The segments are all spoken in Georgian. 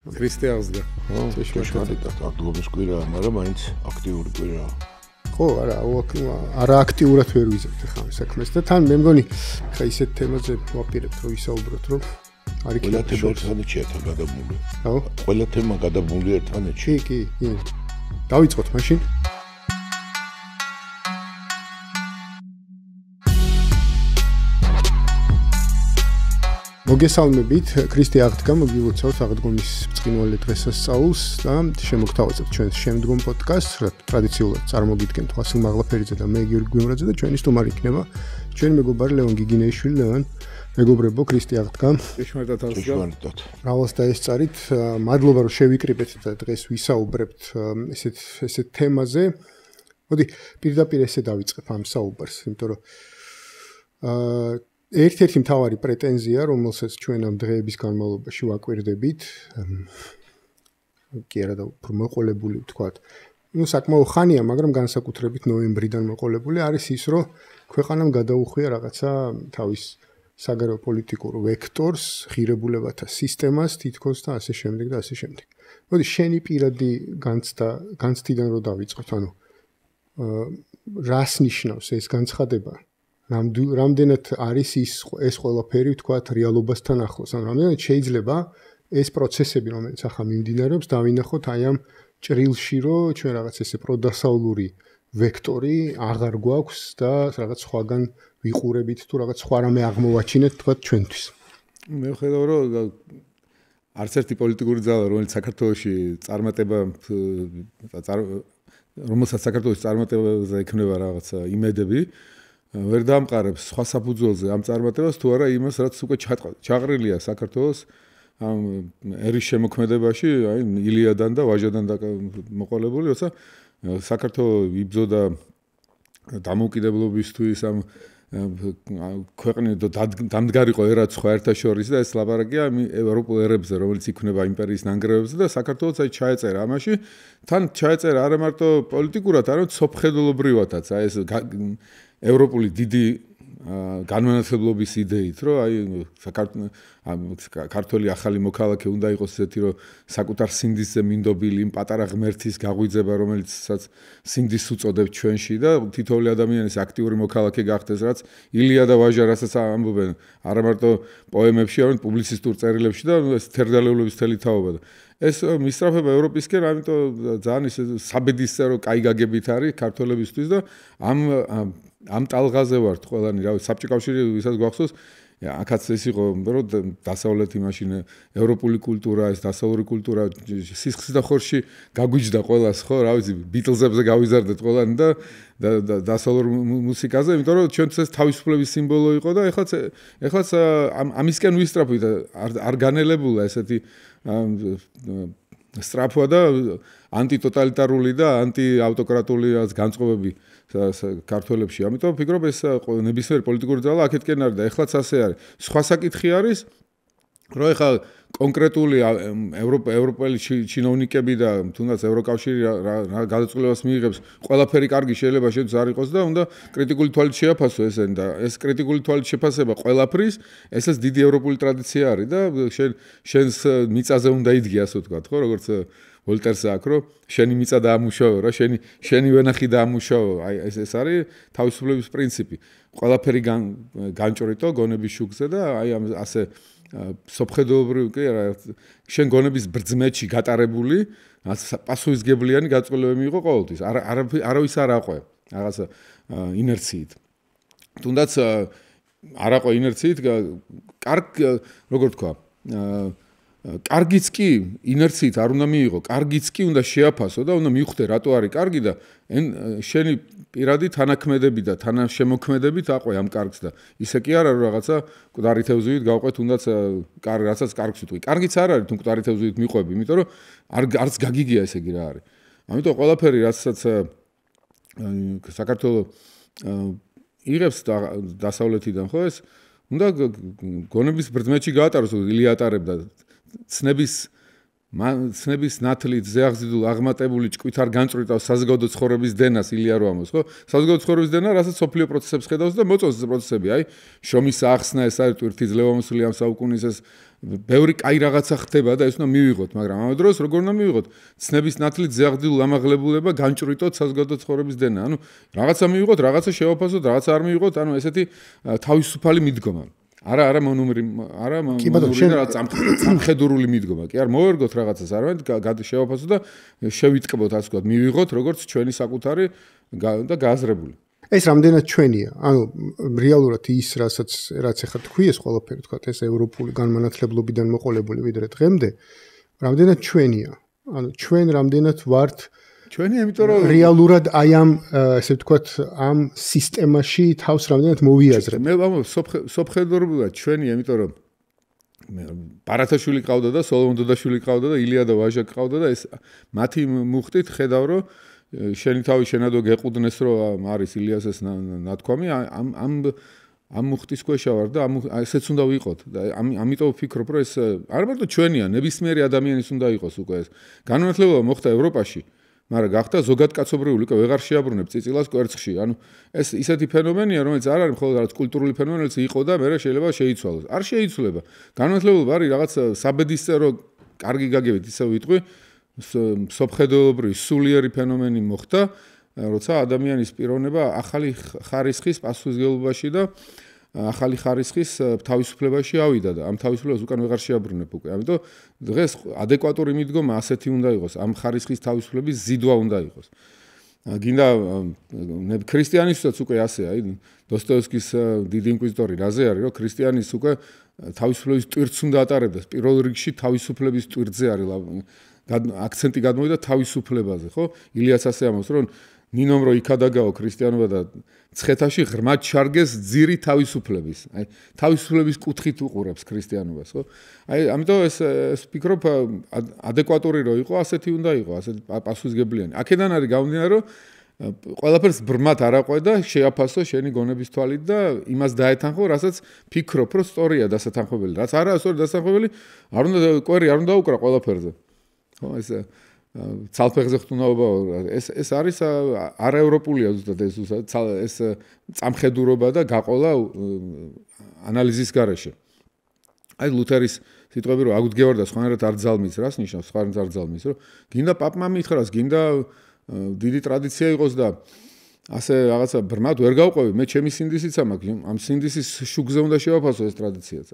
ქრისტიანსგა. ჭეშმარიტად აბდულობის კვირაა, მაგრამ მაინც აქტიური კვირაა. ხო, არა აქტიურად ვერ ვიზებთ ხა ამ საქმეს და თან მე მგონი ხა ისეთ თემაზე ვაპირებთ რომ ვისაუბროთ რომ არის ყველა თემა ერთმანეთშია თან გადაბმული. ხო? ყველა თემა გადაბმული ერთმანეთში. კი. დავიწყოთ მაშინ. მოგესალმებით, ქრისტე აღდგა მოგილოცავთ აღდგომის ბრწყინვალე დღესასწაულს და შემოგთავაზებთ ჩვენს შემდგომ პოდკასტს, რაც ტრადიციულად წარმოგიდგენთ ვასილ მაღლაფერიძე და მე გიორგი გვიმრაძე და ჩვენი სტუმარი იქნება ჩვენი მეგობარი ლევან გიგინეიშვილი. ლევან, მეგობრებო, ქრისტე აღდგა. ჭეშმარიტად. მრავალს დაესწარით, მადლობა რომ შევიკრიბეთ და დღეს ვისაუბრებთ ესეთ თემაზე. მოდი, პირდაპირ ესე დავიწყებ ამ საუბარს, იმიტომ რომ ერთ-ერთი მთავარი პრეტენზია, რომელსაც ჩვენ ამ დღეების განმავლობაში ვაკვირდებით, კი არა და უფრო მოყოლებული ვთქვათ. საკმაო ხანია, მაგრამ განსაკუთრებით ნოემბრიდან მოყოლებული არის ის, რომ ქვეყანამ გადაუხვია რაღაცა თავის საგარეო პოლიტიკურ ვექტორს, ღირებულებათა სისტემას, თითქოს და ასე შემდეგ და ასე შემდეგ. მოდი, შენი პირადი განცდიდან რომ დავიწყოთ, ანუ რას ნიშნავს ეს განცხადება? რამდენად არის ეს ყველაფერი ვთქვათ რეალობასთან ახლოს, ანუ რამდენად შეიძლება ეს პროცესები, რომელიც ახლა მიმდინარეობს, დავინახოთ აი ამ ჭრილში, რომ ჩვენ რაღაც ესე პროდასავლური ვექტორი აღარ გვაქვს და რაღაც სხვაგან ვიყურებით თუ რაღაც სხვა რამე აღმოვაჩინეთ თქვათ ჩვენთვის. მე ვხედავ, რომ არც ერთი პოლიტიკური ძალა, რომელიც საქართველოში რომელსაც საქართველოს წარმატებაზე ექნება რაღაცა იმედები, ვერ დამყარებს სხვა საფუძველზე ამ წარმატებას თუ არა იმას, რაც უკვე ჩაყრილია საქართველოს ამ ერის შემოქმედებაში, აი ილიადან და ვაჟადან მოყოლებული, როცა საქართველოს იბრძოდა დამოუკიდებლობისთვის ამ ქვეყნის დამდგარიყო ერაც სხვა ერთაშორის და ეს ლაპარაკია ევროპულ ერებზე, რომელიც იქმნება იმპერიის ნანგრევებზე და საქართველოს აი ჩაეწერა ამაში, თან ჩაეწერა არა მარტო პოლიტიკურად, არამედ სოფხედელობრივადაც, აი ეს ევროპული დიდი განმანათლებლობის იდეით, რომ აი ქართველი ახალი მოქალაქე უნდა იყოს ისეთი, რომ საკუთარ სინდისზე მინდობილი იმ პატარა ღმერთის გაღვიძება, რომელიცაც სინდის უწოდებთ ჩვენში და თითოეული ადამიანის აქტიური მოქალაქე გახდეს, რაც ილია და ვაჟა რასაც ამბობენ, არა მარტო პოემებში, არამედ პუბლიცისტურ წერილებში და ეს თერგდალეულობის თელი თაობა და ეს მისწრაფება ევროპისკენ, ამიტომ ძალიან ის საბედისწერო კაი გაგებით არის ქართველებისთვის და ამ ტალღაზე ვართ ყველანი, რავი, საბჭოთა კავშირი ვისაც გვახსოვს, აქაც ეს იყო, რომ დასავლეთი მაშინ ევროპული კულტურა, ეს დასავლური კულტურა სისხლში და ხორში გაგვიჯდა ყველას, ხო, რა ვიცი, ბიტლზებზე გავიზარდეთ ყველანი და დასავლურ მუსიკაზე, იმიტომ რომ ჩვენთვის ეს თავისუფლების სიმბოლო იყო და ეხლაც ამისკენ ვისწრაფვით, არ განელებულა ესეთი სწრაფვა და ანტიტოტალიტარული და ანტიავტოკრატული განწყობები ქართველებში. ამიტომ ვფიქრობ ეს ნებისმიერი პოლიტიკური ძალა აქეთკენ არის და ეხლაც ასე არის. სხვა საკითხი არის, რომ ეხლა კონკრეტული ევროპელი ჩინოვნიკები და თუნდაც ევროკავშირი რა გადაწყვეტილებას მიიღებს, ყველაფერი კარგი შეიძლება შეც არ იყოს და უნდა კრიტიკული თვალით შეაფასო ესენი და ეს კრიტიკული თვალით შეფასება ყველაფრის, ესეც დიდი ევროპული ტრადიცია არის და შენს მიწაზე უნდა იდგე, ასე ვთქვათ, ხო, როგორც ვოლტერს აქვს, რომ შენი მიწა დაამუშავო რა, შენი ვენახი დაამუშავო, აი ეს არის თავისუფლების პრინციპი. ყველაფერი განჭრიტო გონების შუქზე და აი ასე სოფხედეობრივი კი არა, შენ გონების ბრძმეთში გატარებული, პასუხისგებლიანი გაწყვეტილებები მიიღო ყოველთვის. არავის არ აყვე რაღაცა ინერციით. თუნდაც არ აყვე ინერციით, როგორ თქვა, კარგიც კი ინერციით არ უნდა მიიღო, კარგიც კი უნდა შეაფასო და უნდა მიხვდე რატო არის კარგი და შენი პირადი თანაქმედები და თანაშემოქმედებით აყვე ამ კარგს და ისე კი არა რომ რაღაცა მკვდარი თევზივით გავყვე თუნდაც რასაც კარგს ვიტყვი. კარგიც არ არის თუ მკვდარი თევზივით მიყვები, იმიტომ რომ არც გაგიგია ესე იგი რა არის. ამიტომ ყველაფერი რასაც საქართველოს იღებს დასავლეთიდან ხო ეს უნდა გონების ბრძმეთში გაატაროს, ილია ატარებდა ცნების ნათლით ზეაღზიდულ აღმატებული ჭკვით არ განწვრიტავს საზოგადო ცხოვრების დენას ილია რო ამბობს, ხო? საზოგადო ცხოვრების დენა, რასაც სოფლიო პროცესებს ხედავს და მოწონს ეს პროცესები, აი, შრომის ახსნა, ეს არის ტვირთის ლევამოსული ამ საუკუნის ეს ბევრი კაი რაღაცა ხდება და ეს უნდა მივიღოთ, მაგრამ ამ დროს როგორ უნდა მივიღოთ? ცნების ნათლით ზეღდილ ამაღლებულება განჭრიტოთ საზოგადო ცხოვრების დენა. ანუ რაღაცა მივიღოთ, რაღაცა შევაფასოთ, რაღაცა არ მივიღოთ, ანუ ესეთი თავისუფალი მიდგომა. არა მონუმერი, არა სამხედრული მიდგომა. კი არ მოვერგოთ რაღაცას, არამედ შევაფასოთ და შევიტკბოთ, ასე ვთქვათ, მივიღოთ როგორც ჩვენი საკუთარი და გააზრებული. ეს რამდენად ჩვენია? ანუ რეალურად ის რაც ახლა თქვი ეს ყველაფერი თქვა ეს ევროპული განმანათლებლობიდან მოყოლებული ვიდრე დღემდე, რამდენად ჩვენია? ანუ ჩვენ რამდენად ვართ ჩვენი, იმიტომ რომ რეალურად აი ამ ესე ვთქვათ ამ სისტემაში თავს რამდენად მოვიაზრებ. მე სოფხედრობრივად ჩვენია, იმიტომ რომ ბარათაშვილი ყავდა და სოლომონ დოდაშვილი ყავდა და ილია და ვაჟა ყავდა და ეს მათი მუხტით ხედავ რომ შენი თავი შენადო გეყუდნეს რომ არის ილიასეს ნათქვამი ამ მუხტის ქვეშა ვარ და ესეც უნდა ვიყოთ და ამიტომ ვფიქრობ რომ ეს არ მარტო ჩვენია ნებისმიერი ადამიანის უნდა იყოს უკვე ეს განმანათლებლობა მოხდა ევროპაში მაგრამ გახდა ზოგადკაცობრიული უკვე ვეღარ შეაბრუნებ წიწილას კვერცხში ანუ ეს ისეთი ფენომენია რომელიც არ არის მხოლოდ რაღაც კულტურული ფენომენი რომელიც იყო და მე შეიძლება შეიცვალოს არ შეიცვლება განმანათლებლობა არის რაღაც საბედისწერო კარგი გაგებით ისე ვიტყვი სოფხედრობრივი სულიერი ფენომენი მოხდა, როცა ადამიანის პიროვნება ახალი ხარისხის პასუხისმგებლობაში და ახალი ხარისხის თავისუფლებაში ავიდა და ამ თავისუფლებას უკან ვეღარ შეაბრუნებ უკვე. ამიტომ დღეს ადეკვატური მიდგომა ასეთი უნდა იყოს, ამ ხარისხის თავისუფლების ზიდვა უნდა იყოს. გინდა ქრისტიანისთვისაც უკვე ასეა, დოსტოევსკის დიდი ინკვიზიტორი რაზე არის, რომ ქრისტიანის უკვე თავისუფლების ტვირთს უნდა ატარებდეს, პირველ რიგში თავისუფლების ტვირთზე არის აქცენტი გადმოვიდა თავისუფლებაზე, ხო? ილიას ასე ამბობს, რომ ნინომ რო იქადაგაო ქრისტიანობა და ცხეთაში ღრმად ჩარგეს ძირი თავისუფლების. აი, თავისუფლების კუთხით უყურებს ქრისტიანობას, ხო? აი, ამიტომ ეს ვფიქრობ, ადეკვატური რო იყო, ასეთი უნდა იყო, ასეთი პასუხისმგებლიანი. აქედან არის გამომდინარე, რომ ყველაფერს ბრმად არ აყვე და შეაფასო შენი გონების თვალით და იმას დაეთანხმო, რასაც ფიქრობ, რომ სწორია დასათანხმებელი. რაც არაა სწორი დასათანხმებელი, არ უნდა კვერი არ უნდა უკრა ყველაფერზე. ხო ეს ცალფეხზე ხტუნაობა ეს არის არაევროპულია ზუსტად ეს წამხედურობა და გაყოლა ანალიზის გარეშე. აი ლუთერის სიტყვები რომ აგვდგევარ და სხვანაირად არ ძალმის, რას ნიშნავს სხვანაირად არ ძალმის, რომ გინდა პაპმა მითხრას, გინდა დიდი ტრადიცია იყოს და ასე რაღაცა ბრმად ვერ გავყვევი, მე ჩემი სინდისიც მაქვს, ამ სინდისის შუგზე უნდა შევაფასო ეს ტრადიციაც.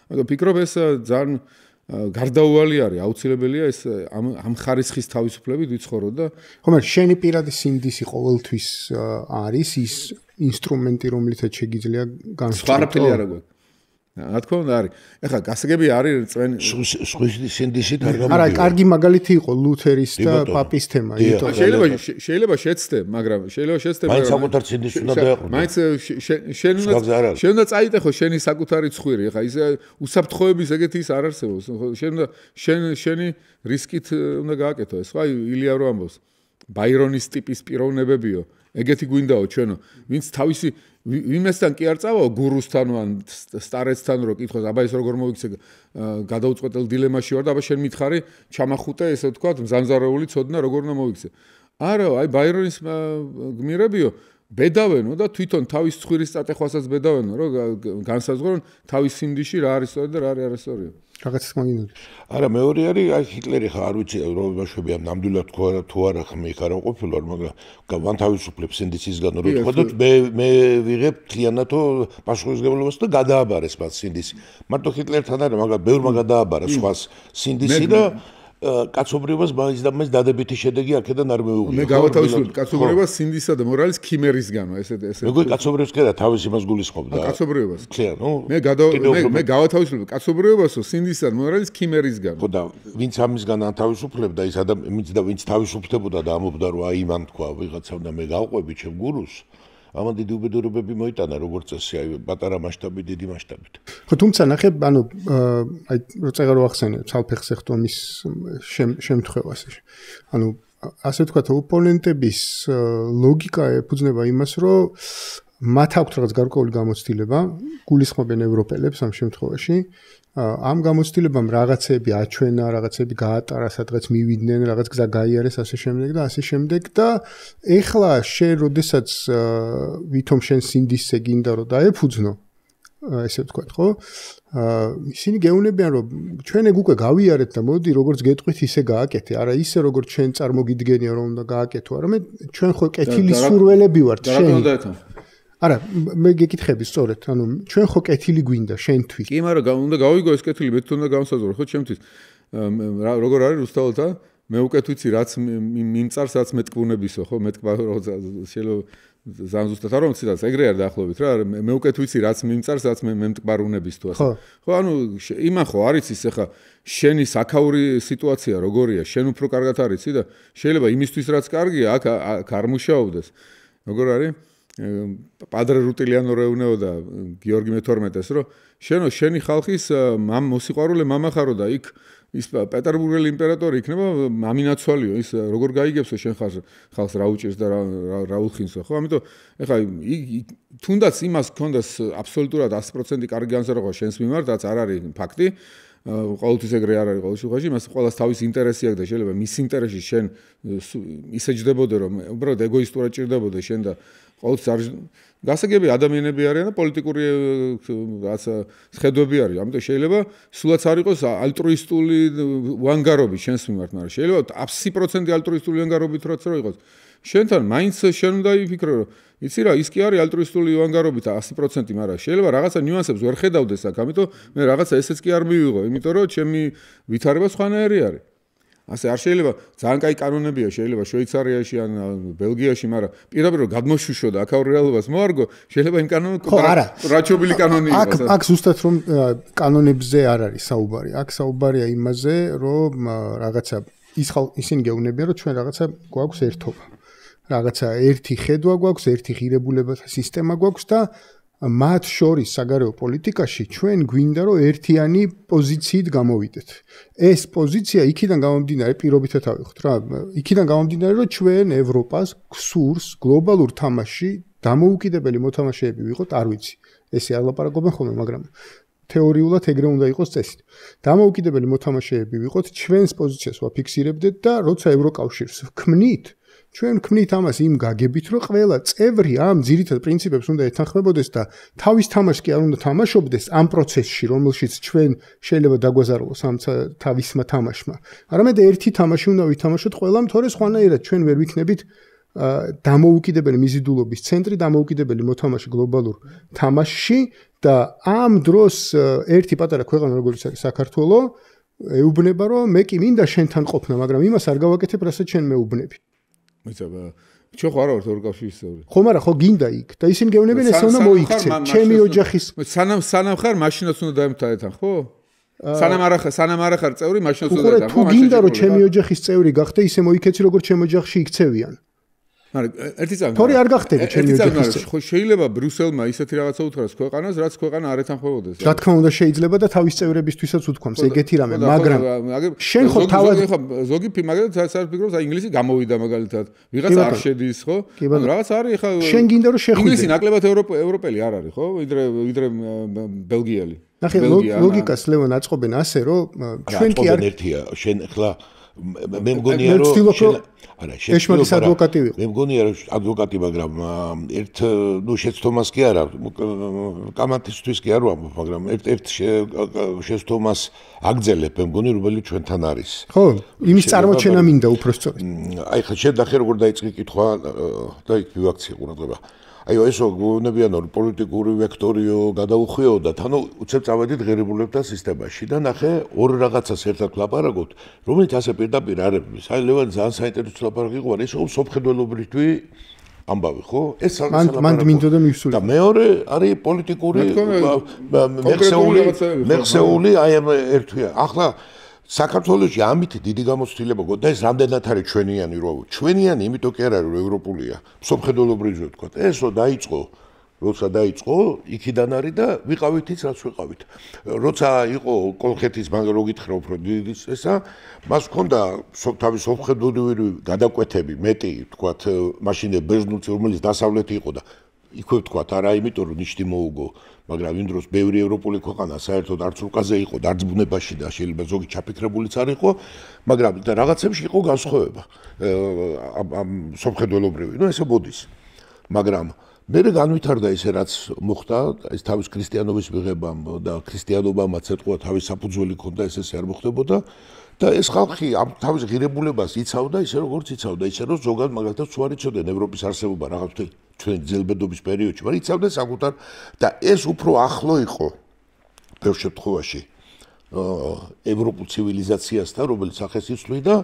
მაგრამ ფიქრობ ეს ძალიან გარდაუვალი არის, აუცილებელია ეს ამ ხარისხის თავისუფლებით ვიცხოვრო და ხომ შენი პირადი სინდისი ყოველთვის არის ის ინსტრუმენტი რომლითაც შეგიძლია განსხვავებულ სპარაფილი არა გვაქვს. რა თქმა უნდა არის. ეხლა გასაგები არის წვენი სხვისი სინდისით არ გამოდის. არა, კარგი მაგალითი იყო ლუთერის და პაპის თემა, იმიტომ შეიძლება შეცდე, მაგრამ მაინც საკუთარ სინდისს უნდა დაეყრდნო. მაინც შენ უნდა წაიტეხო შენი საკუთარი ცხვირი, ეხლა ის უსაფრთხოების ეგეთი ის არ არსებობს. შენი რისკით უნდა გააკეთო ეს. ხო, ილია რო ამბობს. ბაირონის ტიპის პიროვნებებიო. ეგეთი გვინდაო ჩვენო, ვინც თავისი ვიმესთან კი არ წავაო გურუსთან ან სტარეთთან რო კითხოს, აბა ეს როგორ მოიქცე გადაუწყვეტელ დილემაში ვარ და აბა შენ მითხარი ჩამახუტე ესე ვთქვათ მზანზარეული ცოდნა როგორ უნდა მოიქცე. არა, აი ბაირონის გმირებიო ბედავენო და თვითონ თავის ცხვირის წატეხვასაც ბედავენო, რომ განსაზღვრონ თავის სინდისში რა არის სწორი და რა არის არასწორია. რაღაცა მაგინოდი. არა, მეორე არის აი ჰიტლერი ხა არ ვიცი რომ ბავშვები ამ ნამდვილად თუ არა ხმიხარა ყოფილვარ, მაგრამ ვან თავისუფლებს სინდისისგან რო თქვა და მე ვიღებ თლიანათო პასუხისმგებლობას და გადააბარეს მათ სინდისი. მარტო ჰიტლერთან არა, მაგრამ ბევრმა გადააბარა სხვას სინდისი და კაცობრიობას მაინც დადებითი შედეგი აქედან არ მეუღია. მე გავათავისუფლებ კაცობრიობას სინდისა და მორალის ქიმერისგანო, ესე. მეგონი კაცობრიობას კი არა, თავის იმას გულისხმობდა. კაცობრიობას. ხლიან, ნუ. მე გავათავისუფლებ კაცობრიობასო სინდისა და მორალის ქიმერისგანო. ხო და ვინც ამისგან ანთავისუფლებდა ის ადამიანი და ვინც თავისუფლებოდა და ამობდა რომ აი მან თქვა ვიღაცამ და მე გავყვები ჩემ გურუს. ამან დიდი უბედურებები მოიტანა როგორც წესი, აი პატარა მასშტაბით, დიდი მასშტაბით. ხო, თუმცა ნახე, ანუ აი როცა გავახსენე ცალფეხზე ხტომის შემთხვევას. ანუ ასე ვთქვათ, ოპონენტების ლოგიკა ეფუძნება იმას, რომ მათ აქვს რაღაც გარკვეული გამოცდილება, გულისხმობენ ევროპელებს ამ შემთხვევაში. ამ გამოცდილებამ რაღაცები აჩვენა, რაღაცები გაატარა, სადღაც მივიდნენ, რაღაც გზა გაიარეს, ასე შემდეგ და ასე შემდეგ და ეხლა შენ როდესაც ვითომ შენ სინდისზე გინდა რომ დაეფუძნო, ესე ვთქვათ, ხო? ისინი გეუნებიან, რომ ჩვენ ეგ უკვე გავიარეთ და მოდი როგორც გეტყვით ისე გააკეთე. არა ისე როგორც ჩვენ წარმოგიდგენია რომ უნდა გააკეთო, არამედ ჩვენ ხო კეთილის სურველები ვართ შენი. არა, მე გეკითხები სწორედ, ანუ ჩვენ ხო კეთილი გვინდა შენთვის. კი, მაგრამ უნდა გავიგო ეს კეთილი, მე თვითონ უნდა გავსაზღვრო, ხო, ჩემთვის. როგორ არის რუსთაველთა? მე უკეთ ვიცი რაც მიმწარს, რაც მეტკბუნებისო, ხო, შეიძლება ზან ზუსტად არ მომციდას, ეგრე არ დაახლოებით რა, მე უკეთ ვიცი რაც მიმწარს, რაც მე მტკბარუნების თუ ასე. ხო, ანუ იმან ხო არის ის ახლა შენი საქაური სიტუაცია როგორია, შენ უფრო კარგად არიცი და შეიძლება იმისთვის რაც კარგია, აქ არ მუშაობდეს. როგორ არის? პადრე რუტილიანო რეუნეოდა გიორგი მე-12-ს, რომ შენი ხალხის მოსიყვარულე მამა ხარო და იქ ის პეტერბურგელი იმპერატორი იქნება მამინაცვალიო, ის როგორ გაიგებსო შენ ხალხს რა უჭირს და რა უხინსო, ხო? ამიტომ ეხლა თუნდაც იმას გქონდეს აბსოლუტურად 100% კარგი განსაზღვრება შენს მიმართ, რაც არ არის ფაქტი. ყოველთვის ეგრე არ არის ყოველ შემთხვევაში, მას ყოველას თავის ინტერესი აქვს და შეიძლება მის ინტერესში შენ ისე ჯდებოდე, რომ უბრალოდ ეგოისტურად ჭირდებოდე შენ და ყოველთვის არ გასაგები ადამიანები არიან და პოლიტიკური სხედვები არის. ამიტომ შეიძლება სულაც არ იყოს ალტრუისტული უანგარობით შენს მიმართ, მაგრამ შეიძლება 100% ალტრუისტული უანგარობით რაც რო იყოს. შენთან მაინც შენ უნდა იფიქრო, რომ იცი რა, ის კი არის ალტრუისტული უანგარობით 100%, მაგრამ შეიძლება რაღაცა ნიუანსებს ვერ ხედავდეს აქ, ამიტომ მე რაღაცა ესეც კი არ მივიღო, იმიტომ რომ ჩემი ვითარება სხვანაირი არის. ასე არ შეიძლება ძალიან კაი კანონებია, შეიძლება შვეიცარიაში ან ბელგიაში, მაგრამ პირდაპირ რომ გადმოშუშო და აქაურ რეალობას მოარგო, შეიძლება იმ რაჩობილი კანონი იყოს. აქ ზუსტად რომ კანონებზე არ არის საუბარი. აქ საუბარია იმაზე, რომ რაღაცა ისინი გეუბნებიან, რომ ჩვენ რაღაცა გვაქვს ერთობა. რაღაცა ერთი ხედვა გვაქვს, ერთი ღირებულებათა სისტემა გვაქვს და მათ შორის საგარეო პოლიტიკაში ჩვენ გვინდა რომ ერთიანი პოზიციით გამოვიდეთ. ეს პოზიცია იქიდან გამომდინარე პირობითად ავიღოთ რა. იქიდან გამომდინარე რომ ჩვენ ევროპას გსურს გლობალურ თამაშში დამოუკიდებელი მოთამაშეები ვიყოთ, არ ვიცი. ესე არ ლაპარაკობენ ხოლმე, მაგრამ თეორიულად ეგრე უნდა იყოს წესით. დამოუკიდებელი მოთამაშეები ვიყოთ, ჩვენს პოზიციას ვაფიქსირებდეთ და როცა ევროკავშირს ვქმნით ჩვენ ვქმნით ამას იმ გაგებით, რომ ყველა წევრი ამ ძირითად პრინციპებს უნდა ეთანხმებოდეს და თავის თამაშს კი არ უნდა თამაშობდეს ამ პროცესში, რომელშიც ჩვენ შეიძლება დაგვაზარალოს ამ თავისმა თამაშმა. არამედ ერთი თამაში უნდა ვითამაშოთ ყველამ, თორე სხვანაირად ჩვენ ვერ ვიქნებით დამოუკიდებელი მიზიდულობის ცენტრი, დამოუკიდებელი მოთამაშე გლობალურ თამაშში და ამ დროს ერთი პატარა ქვეყანა როგორც არის საქართველო, ეუბნება რომ მე კი მინდა შენთან ყოფნა, მაგრამ იმას არ გავაკეთებ, რასაც შენ მეუბნები. ჩვენ ხო არ ვართ ევროკავშირის წევრი. ხო, მაგრამ ხო გინდა იქ და ისინი გეუბნებიან ეს უნდა მოიქცე. ჩემი ოჯახის სანამ ხარ მაშინაც უნდა დაემთაეთან, ხო? სანამ არ ხარ წევრი, მაშინაც უნდა დაემთაეთან. თუ გინდა რომ ჩემი ოჯახის წევრი გახდე, ისე მოიქეცი როგორც ჩემ ოჯახში იქცევიან. მაგრამ ერთი წამი. თორე არ გახდები ჩემი ოჯახის წევრი. ხო შეიძლება ბრიუსელმა ისეთი რაღაცა უთხრას ქვეყანას, რაც ქვეყანა არ ეთანხმებოდეს. რა თქმა უნდა შეიძლება და თავის წევრებისთვისაც უთქვამს ეგეთი რამე, მაგრამ შენ ხო თავად ზოგი მაგალითად საერთოდ ფიქრობს, აი ინგლისი გამოვიდა მაგალითად, ვიღაცა არ შედის, ხო? რაღაც არის ხა შენ გინდა რომ შეხვიდე. ინგლისი ნაკლებად ევროპელი არ არის, ხო? ვიდრე ბელგიელი. ნახე ლოგიკას ლევან აწყობენ ასე, რომ ჩვენ კი არ ერთია, შენ ხლა მე მგონია რომ არა ეშმაკის ადვოკატი ვიყო. მე მგონია რომ ადვოკატი, მაგრამ შეცდომას კი არა, კამათისთვის კი არ ვამბობ, მაგრამ ერთ შეცდომას აგძელებ, მე მგონი რომელიც ჩვენთან არის. ხო, იმის წარმოჩენა მინდა უბრალოდ. აი ხა შენ დახე როგორ დაიწყე კითხვა და იქ ვაქცია ყურადღება. აი ესო გუნებიანო პოლიტიკური ვექტორიო გადაუხვიოდათ, ანუ უცებ წავედით ღირებულებათა სისტემაში და ნახე ორ რაღაცას ერთად ვლაპარაკობთ, რომელიც ასე პირდაპირ არ არის. აი ლევან ძალიან საინტერესო ლაპარაკი იყო, ეს სოფხედველობრივი ამბავი, ხო? ეს მან მინდოდა მივსული. და მეორე არის პოლიტიკური მეხსეული აი ამ ერთია. ახლა საქართველოში ამით დიდი გამოცდილება გქონდა და ეს რამდენად არის ჩვენიანი რო ჩვენიანი, იმიტომ კი არ არის რომ ევროპულია. სოფხედველობრივი ვთქვა. ესო დაიწყო, როცა დაიწყო, იქიდან არის და ვიყავით ის რაც ვიყავით. როცა იყო კოლხეთის მაგ რო გითხრა უფრო დიდი ესა, მას ჰქონდა თავის სოფხედველობრივი გადაკვეთები, მეტი ვთქვა, მაშინ ბერძნულში რომელიც დასავლეთი იყო და იქვე ვთქვა, არა იმიტომ რომ ნიშნი მოუგო, მაგრამ იმ დროს ბევრი ევროპული ქვეყანა საერთოდ არც რუკაზე იყო და არც ბუნებაში და შეიძლება ზოგი ჩაფიქრებულიც არ იყო, მაგრამ რაღაცებში იყო განსხვავება ამ სოფხედველობრივი. ნუ ესე მოდის. მაგრამ მე განვითარდა ისე რაც მოხდა, ეს თავის ქრისტიანობის მიღებამ და ქრისტიანობამაც ეთყვა თავის საფუძველი ქონდა, ესე არ მოხდებოდა და ეს ხალხი ამ თავის ღირებულებას იცავდა ისე როგორც იცავდა, ისე რომ ზოგადად მაგალითად სულ არ იცოდნენ ევროპის არსებობა რაღაც ჩვენ ძელბედობის პერიოდში, მაგრამ იცავდნენ საკუთარ და ეს უფრო ახლო იყო ბევრ შემთხვევაში ევროპულ ცივილიზაციასთან, რომელიც სახეს იცვლიდა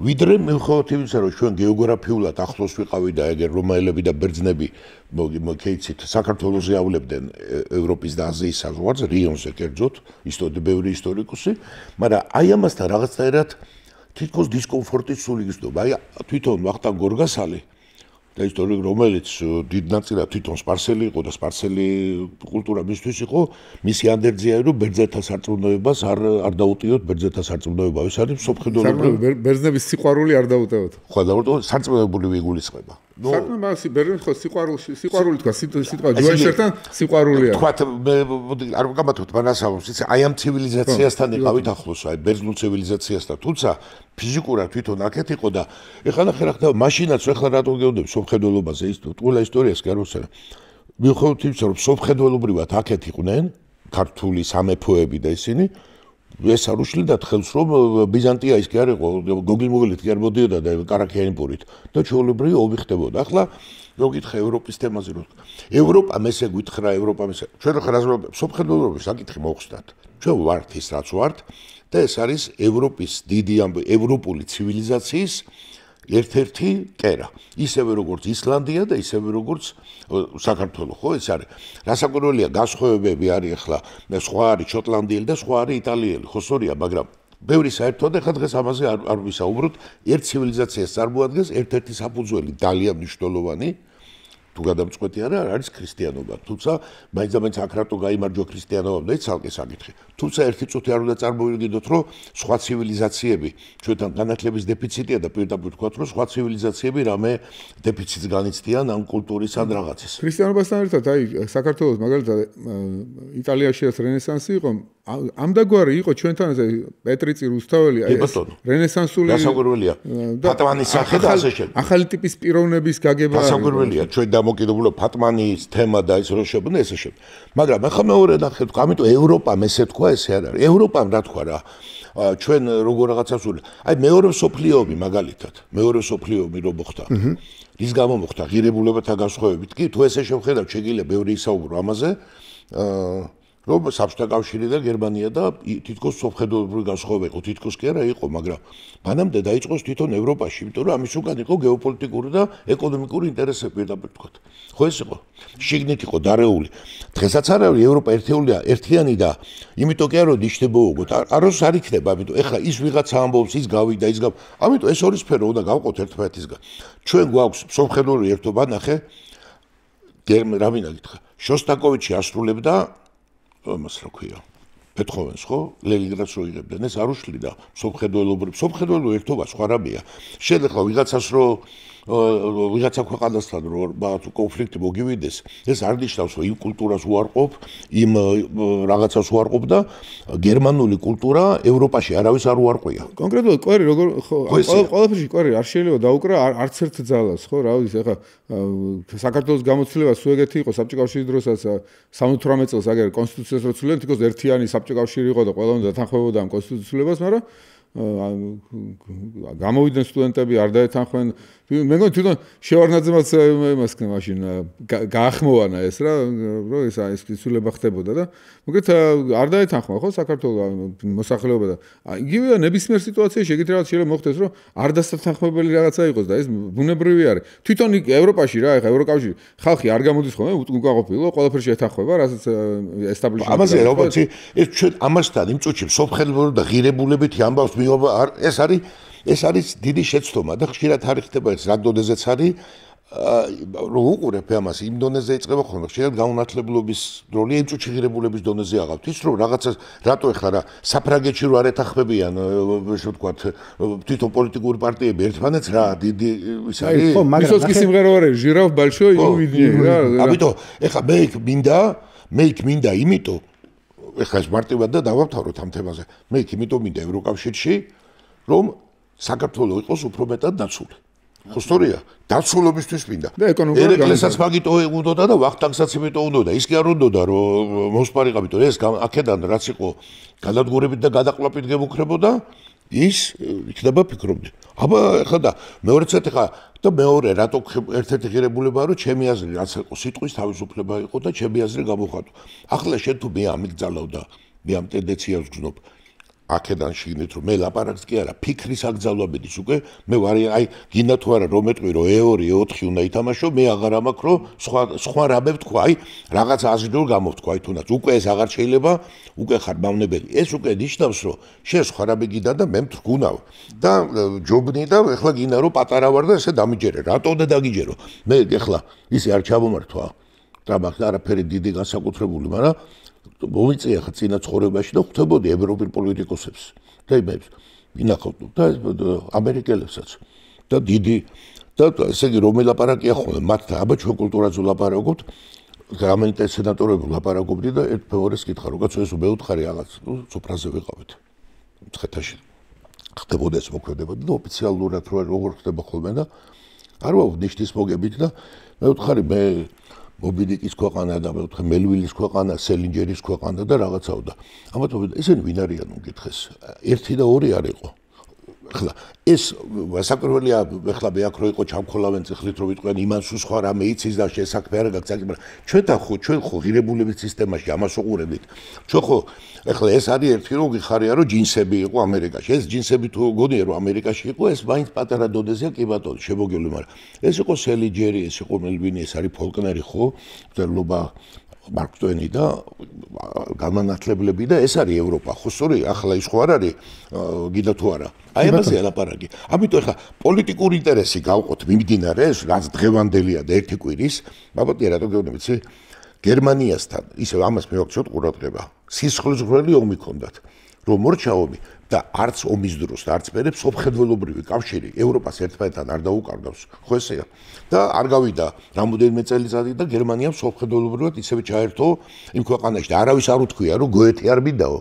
ვიდრე მიუხედავად იმისა, რომ ჩვენ გეოგრაფიულად ახლოს ვიყავი და ეგერ რომაელები და ბერძნები მოგეიცით საქართველოზე ავლებდნენ ევროპის და აზიის საზღვარს, რიონზე კერძოდ, ბევრი ისტორიკოსი, მაგრამ აი ამასთან რაღაცნაირად თითქოს დისკომფორტი სული გიზნობა. აი თვითონ ვახტანგ გორგასალი და ისტორიკოსი, რომელიც დიდ ნაწილად თვითონ სპარსელი იყო და სპარსელი კულტურა მისთვის იყო, მისი ანდერძია რომ ბერძენთა სარწმუნოებას არ დაუტიოთ ბერძენთა სარწმუნოება. ეს არის სოფხედველობრივი ბერძნების სიყვარული არ დაუტევოთ. ხო, და სარწმუნოებული იგულისხმება. სარწმუნოება ბერძნებს ხო სიყვარული თქვა, სიტყვა ჯუანშერთან სიყვარულია. თქვა არ გამათოთ მანასავს, იცი, აი ამ ცივილიზაციასთან იყავით ახლოს, აი ბერძნულ ცივილიზაციასთან, თუმცა ფიზიკურად თვითონ აქეთ იყო და ეხლა ნახე რა ხდება, მაშინაც ეხლა რატო გეუბნები სოფხედველობაზე ის ყველა ისტორიას კი არ ვუსწრებ. მიუხედავად იმისა, რომ სოფხედველობრივად აქეთ იყვნენ ქართული სამეფოები და ისინი ეს არ უშლიდათ ხელს, რომ ბიზანტია ის კი არ იყო, გოგილმოგილით კი არ მოდიოდა და კარაქიანპურით და ჩვეულებრივი ომი ხდებოდა. ახლა რო გითხრა ევროპის თემაზე, რომ ევროპამ ესე გითხრა, ევროპამ ესე. ჩვენ ხარ სოფხედველობის საკითხი მოხსნათ. ჩვენ ვართ ის რაც ვართ და ეს არის ევროპის დიდი ევროპული ცივილიზაციის ერთ-ერთი კერა. ისევე როგორც ისლანდია და ისევე როგორც საქართველო, ხო, ეს არის. რასაკვირველია, განსხვავებები არის ახლა, სხვა არის შოტლანდიელი და სხვა არის იტალიელი, ხო, სწორია, მაგრამ ბევრი საერთოდ ახლა დღეს ამაზე არ ვისაუბროთ. ერთ ცივილიზაციას წარმოადგენს ერთ-ერთი საფუძველი, ძალიან მნიშვნელოვანი. თუ გადამწყვეტი არის ქრისტიანობა. თუმცა მაინც აქ რატო გაიმარჯვა ქრისტიანობამ და ცალკე საკითხი. თუმცა ერთი წუთი არ უნდა წარმოვიდგინოთ, რომ სხვა ცივილიზაციები ჩვენთან განათლების დეფიციტია და პირდაპირ ვთქვათ, რომ სხვა ცივილიზაციები რამე დეფიციტს განიცდიან ამ კულტურის ან რაღაცის. ქრისტიანობასთან ერთად აი საქართველოს მაგალითად იტალიაშიაც რენესანსი იყო, ამდაგვარი იყო ჩვენთან პეტრიცი რუსთაველი, აი ეს რენესანსული დასაკვირველია. ფატმანის სახე და ასე შემდეგ. ახალი ტიპის პიროვნების გაგება დასაკვირველია, ჩვენ დამოკიდებულება ფატმანის თემა და ის რო შეგვნა ესე შემდეგ. მაგრამ ახლა მეორე ნახეთ, ამიტომ ევროპამ ესე თქვა, ესე არ არის. ევროპამ რა თქვა რა? ჩვენ როგორ რაღაცას ვული. აი მეორე მსოფლიო ომი მაგალითად, მეორე მსოფლიო ომი რო მოხდა. რის გამო მოხდა? ღირებულებათა განსხვავებით კი, თუ ესე შევხედავთ, შეგიძლია ბევრი ისაუბრო ამაზე. რომ საბჭოთა კავშირი და გერმანია და თითქოს სოფხედველობრივი განსხვავება იყო, თითქოს კი არა იყო, მაგრამ მანამდე დაიწყოს თვითონ ევროპაში, იმიტომ რომ ამის უკან იყო გეოპოლიტიკური და ეკონომიკური ინტერესები პირდაპირ ვთქვათ. ხო ეს იყო? შიგნით იყო დარეული. დღესაც არ არის ევროპა ერთიანი და იმიტომ კი არა ნიშნებოუგოთ. აროს არ იქნება, ამიტომ ეხლა ის ვიღაცა ამბობს, ის გავიდა, ის ამიტომ ეს ორი სფერო უნდა გავყოთ ერთმანეთისგან. ჩვენ გვაქვს სოფხედველური ერთობა, ნახე. რა მინდა გითხრა? შოსტაკოვიჩი ასრულებდა მას რა ქვია? ბეთჰოვენს ხო? ლენინგრადს რო იღებდნენ, ეს არ უშლიდა სოფხედველობრივ ერთობა სხვა რამეა. შეიძლება ვიღაცას რო ვიღაცა ქვეყანასთან რო კონფლიქტი მოგივიდეს, ეს არ ნიშნავს, რომ იმ კულტურას უარყოფ, იმ რაღაცას უარყოფ და გერმანული კულტურა ევროპაში არავის არ უარყვია. კონკრეტულად კვერი როგორ ხო ყველაფერში კვერი არ შეიძლება დაუკრა არც ერთ ძალას, ხო, რა ვიცი, ახლა საქართველოს გამოცდილება სულ ეგეთი იყო საბჭოთა კავშირის დროსაც 78 წელს აგერ კონსტიტუციას რო ცვლიდნენ, თქოს ერთიანი საბჭოთა კავშირი იყო და ყველანი დათანხმებოდა ამ კონსტიტუციას, მაგრამ გამოვიდნენ სტუდენტები, არ დაეთანხმენ. მე მგონი თვითონ შევარნაძემაც იმას ქნა მაშინ გაახმოვანა ეს რა, რომ ეს ცვლილება ხდებოდა და მოგეთ არ დაეთანხმა ხო საქართველოს მოსახლეობა და იგივეა ნებისმიერ სიტუაციაში ეგეთი რაღაც შეიძლება მოხდეს, რომ არ დასათანხმებელი რაღაცა იყოს და ეს ბუნებრივი არის. თვითონ ევროპაში რა, ეხა ევროკავშირი ხალხი არ გამოდის ხოლმე უკაყოფილო, ყველაფერში ეთანხმება, რასაც ესტაბლიშმენტი. ამაზე როგორც ეს ჩვენ ამასთან იმ წუთში სოფხედველობრივი და ღირებულებითი ამბავს ეს არის დიდი შეცდომა და ხშირად არ ხდება ეს რა დონეზეც არის რო უყურებ ამას იმ დონეზე იწყება ხოლმე ხშირად გაუნათლებლობის როლი იმ წუთში ღირებულების დონეზე აღავთ ის რომ რაღაცას რატო ეხლა რა საფრანგეთში რო არ ეთანხმებიან ესე ვთქვათ თვითონ პოლიტიკური პარტიები ერთმანეთს რა დიდი ის არის ხო მაგრამ სიმღერა არის ჟირაფ ბალშო ივიდნი რა ამიტომ ეხლა მე იქ მინდა იმიტომ ეხლა ეს მარტივად და დავამთავროთ ამ თემაზე მე იქ იმიტომ მინდა ევროკავშირში რომ საქართველოს იყოს უფრო მეტად დაცული. ხო სწორია დაცულობისთვის მინდა ერეკლესაც მაგიტო უნდოდა და ვახტანგსაც იმიტო უნდოდა ის კი არ უნდოდა რომ მოსპარიყავით ეს აქედან რაც იყო გადადგურებით და გადაყლაპით გემუქრებოდა ის იქნება ფიქრობდი აბა ხა და მეორეცად ხა და მეორე რატო ერთ-ერთი ღირებულებაა რომ ჩემი აზრი რაც იყო სიტყვის თავისუფლება იყო და ჩემი აზრი გამოხატო ახლა შენ თუ მე ამიგძალავ და მე ამ ტენდენციას ვგზნობ აქედან შიგნით რომ მე ლაპარაკს კი არა ფიქრის აკძალვებიდის უკვე მე ვარ აი გინდა თუ არა რომ მეტყვი რომ E2 E4 უნდა ითამაშო მე აღარ ამაქვს რომ სხვა რამე ვთქვა აი რაღაც აზრიულ გამოვთქვა აი თუნდაც უკვე ეს აღარ შეიძლება უკვე ხარ მავნებელი ეს უკვე ნიშნავს რომ შენ სხვა რამე გინდა და მე მთრგუნავ და ჯობნი და ეხლა გინდა რომ პატარა ვარ და ესე დამიჯერე რატო უნდა დაგიჯერო მე ეხლა ისე არ ჩამომართვა და მაგ არაფერი დიდი განსაკუთრებული მაგრამ მომიწია ხა წინა ცხოვრებაში და ხვდებოდი ევროპელ პოლიტიკოსებს და იმებს ვინახავთ და ამერიკელებსაც და დიდი და ესე იგი რომ ელაპარაკია ხოლმე მათთან აბა ჩვენ კულტურაზე ვლაპარაკობთ გამენტე სენატორები ვლაპარაკობდი და ერთ მეორეს კითხა როგორც ეს მეუთხარი რაღაც სუფრაზე ვიყავით მცხეთაში ხდებოდა ეს მოქმედებები და ოფიციალურად როგორ ხდება ხოლმე და არ ვნიშნის მოგებით და მეუთხარი მე მობილიკის ქვეყანა და მეუთხე მელვილის ქვეყანა, სელინჯერის ქვეყანა და რაღაცაო და ამათობით ესენი ვინ არიან მოგითხეს. ერთი და ორი არ იყო. ხლა ეს საკურველია ხლა მე აქ რო იყო ჩამქოლავენ წიხლით რო ვიტყვიან იმან სულ სხვა რამე იცის და შესაქმე არ გაქვს საკი მაგრამ ჩვენ ხო ღირებულების სისტემაში ამას უყურებით. ჩვენ ხო ხლა ეს არის ერთი რო გიხარია რომ ჯინსები იყო ამერიკაში. ეს ჯინსები თუ გონია რომ ამერიკაში იყო ეს მაინც პატარა დონეზეა კი ბატონო შემოგელი მაგრამ ეს იყო სელინჯერი ეს იყო მელვინი ეს არის ფოლკნერი ხო მწერლობა მარკ ტვენი და გამანათლებლები და ეს არის ევროპა ხო სწორი ახლა ის ხო არ არის გიდა თუ არა აი ამაზე ალაპარაკი ამიტომ ახლა პოლიტიკური ინტერესი გავყოთ მიმდინარე ეს რაც დღევანდელია და ერთი კვირის მაბატია რატო გეუბნები იცი გერმანიასთან ისე ამას მივაქციოთ ყურადღება სისხლისღვრელი ომი ქონდათ რომ მორჩაობი და არც ომის დროს და არც მერე სოფხედველობრივი კავშირი ევროპას ერთმანეთთან არ დაუკარგავს ხო ესეა და არ გავიდა რამოდენიმე წელიწადი და გერმანიამ სოფხედველობრივად ისევე ჩაერთო იმ ქვეყანაში და არავის არ უთქვია რომ გოეთე არ მინდაო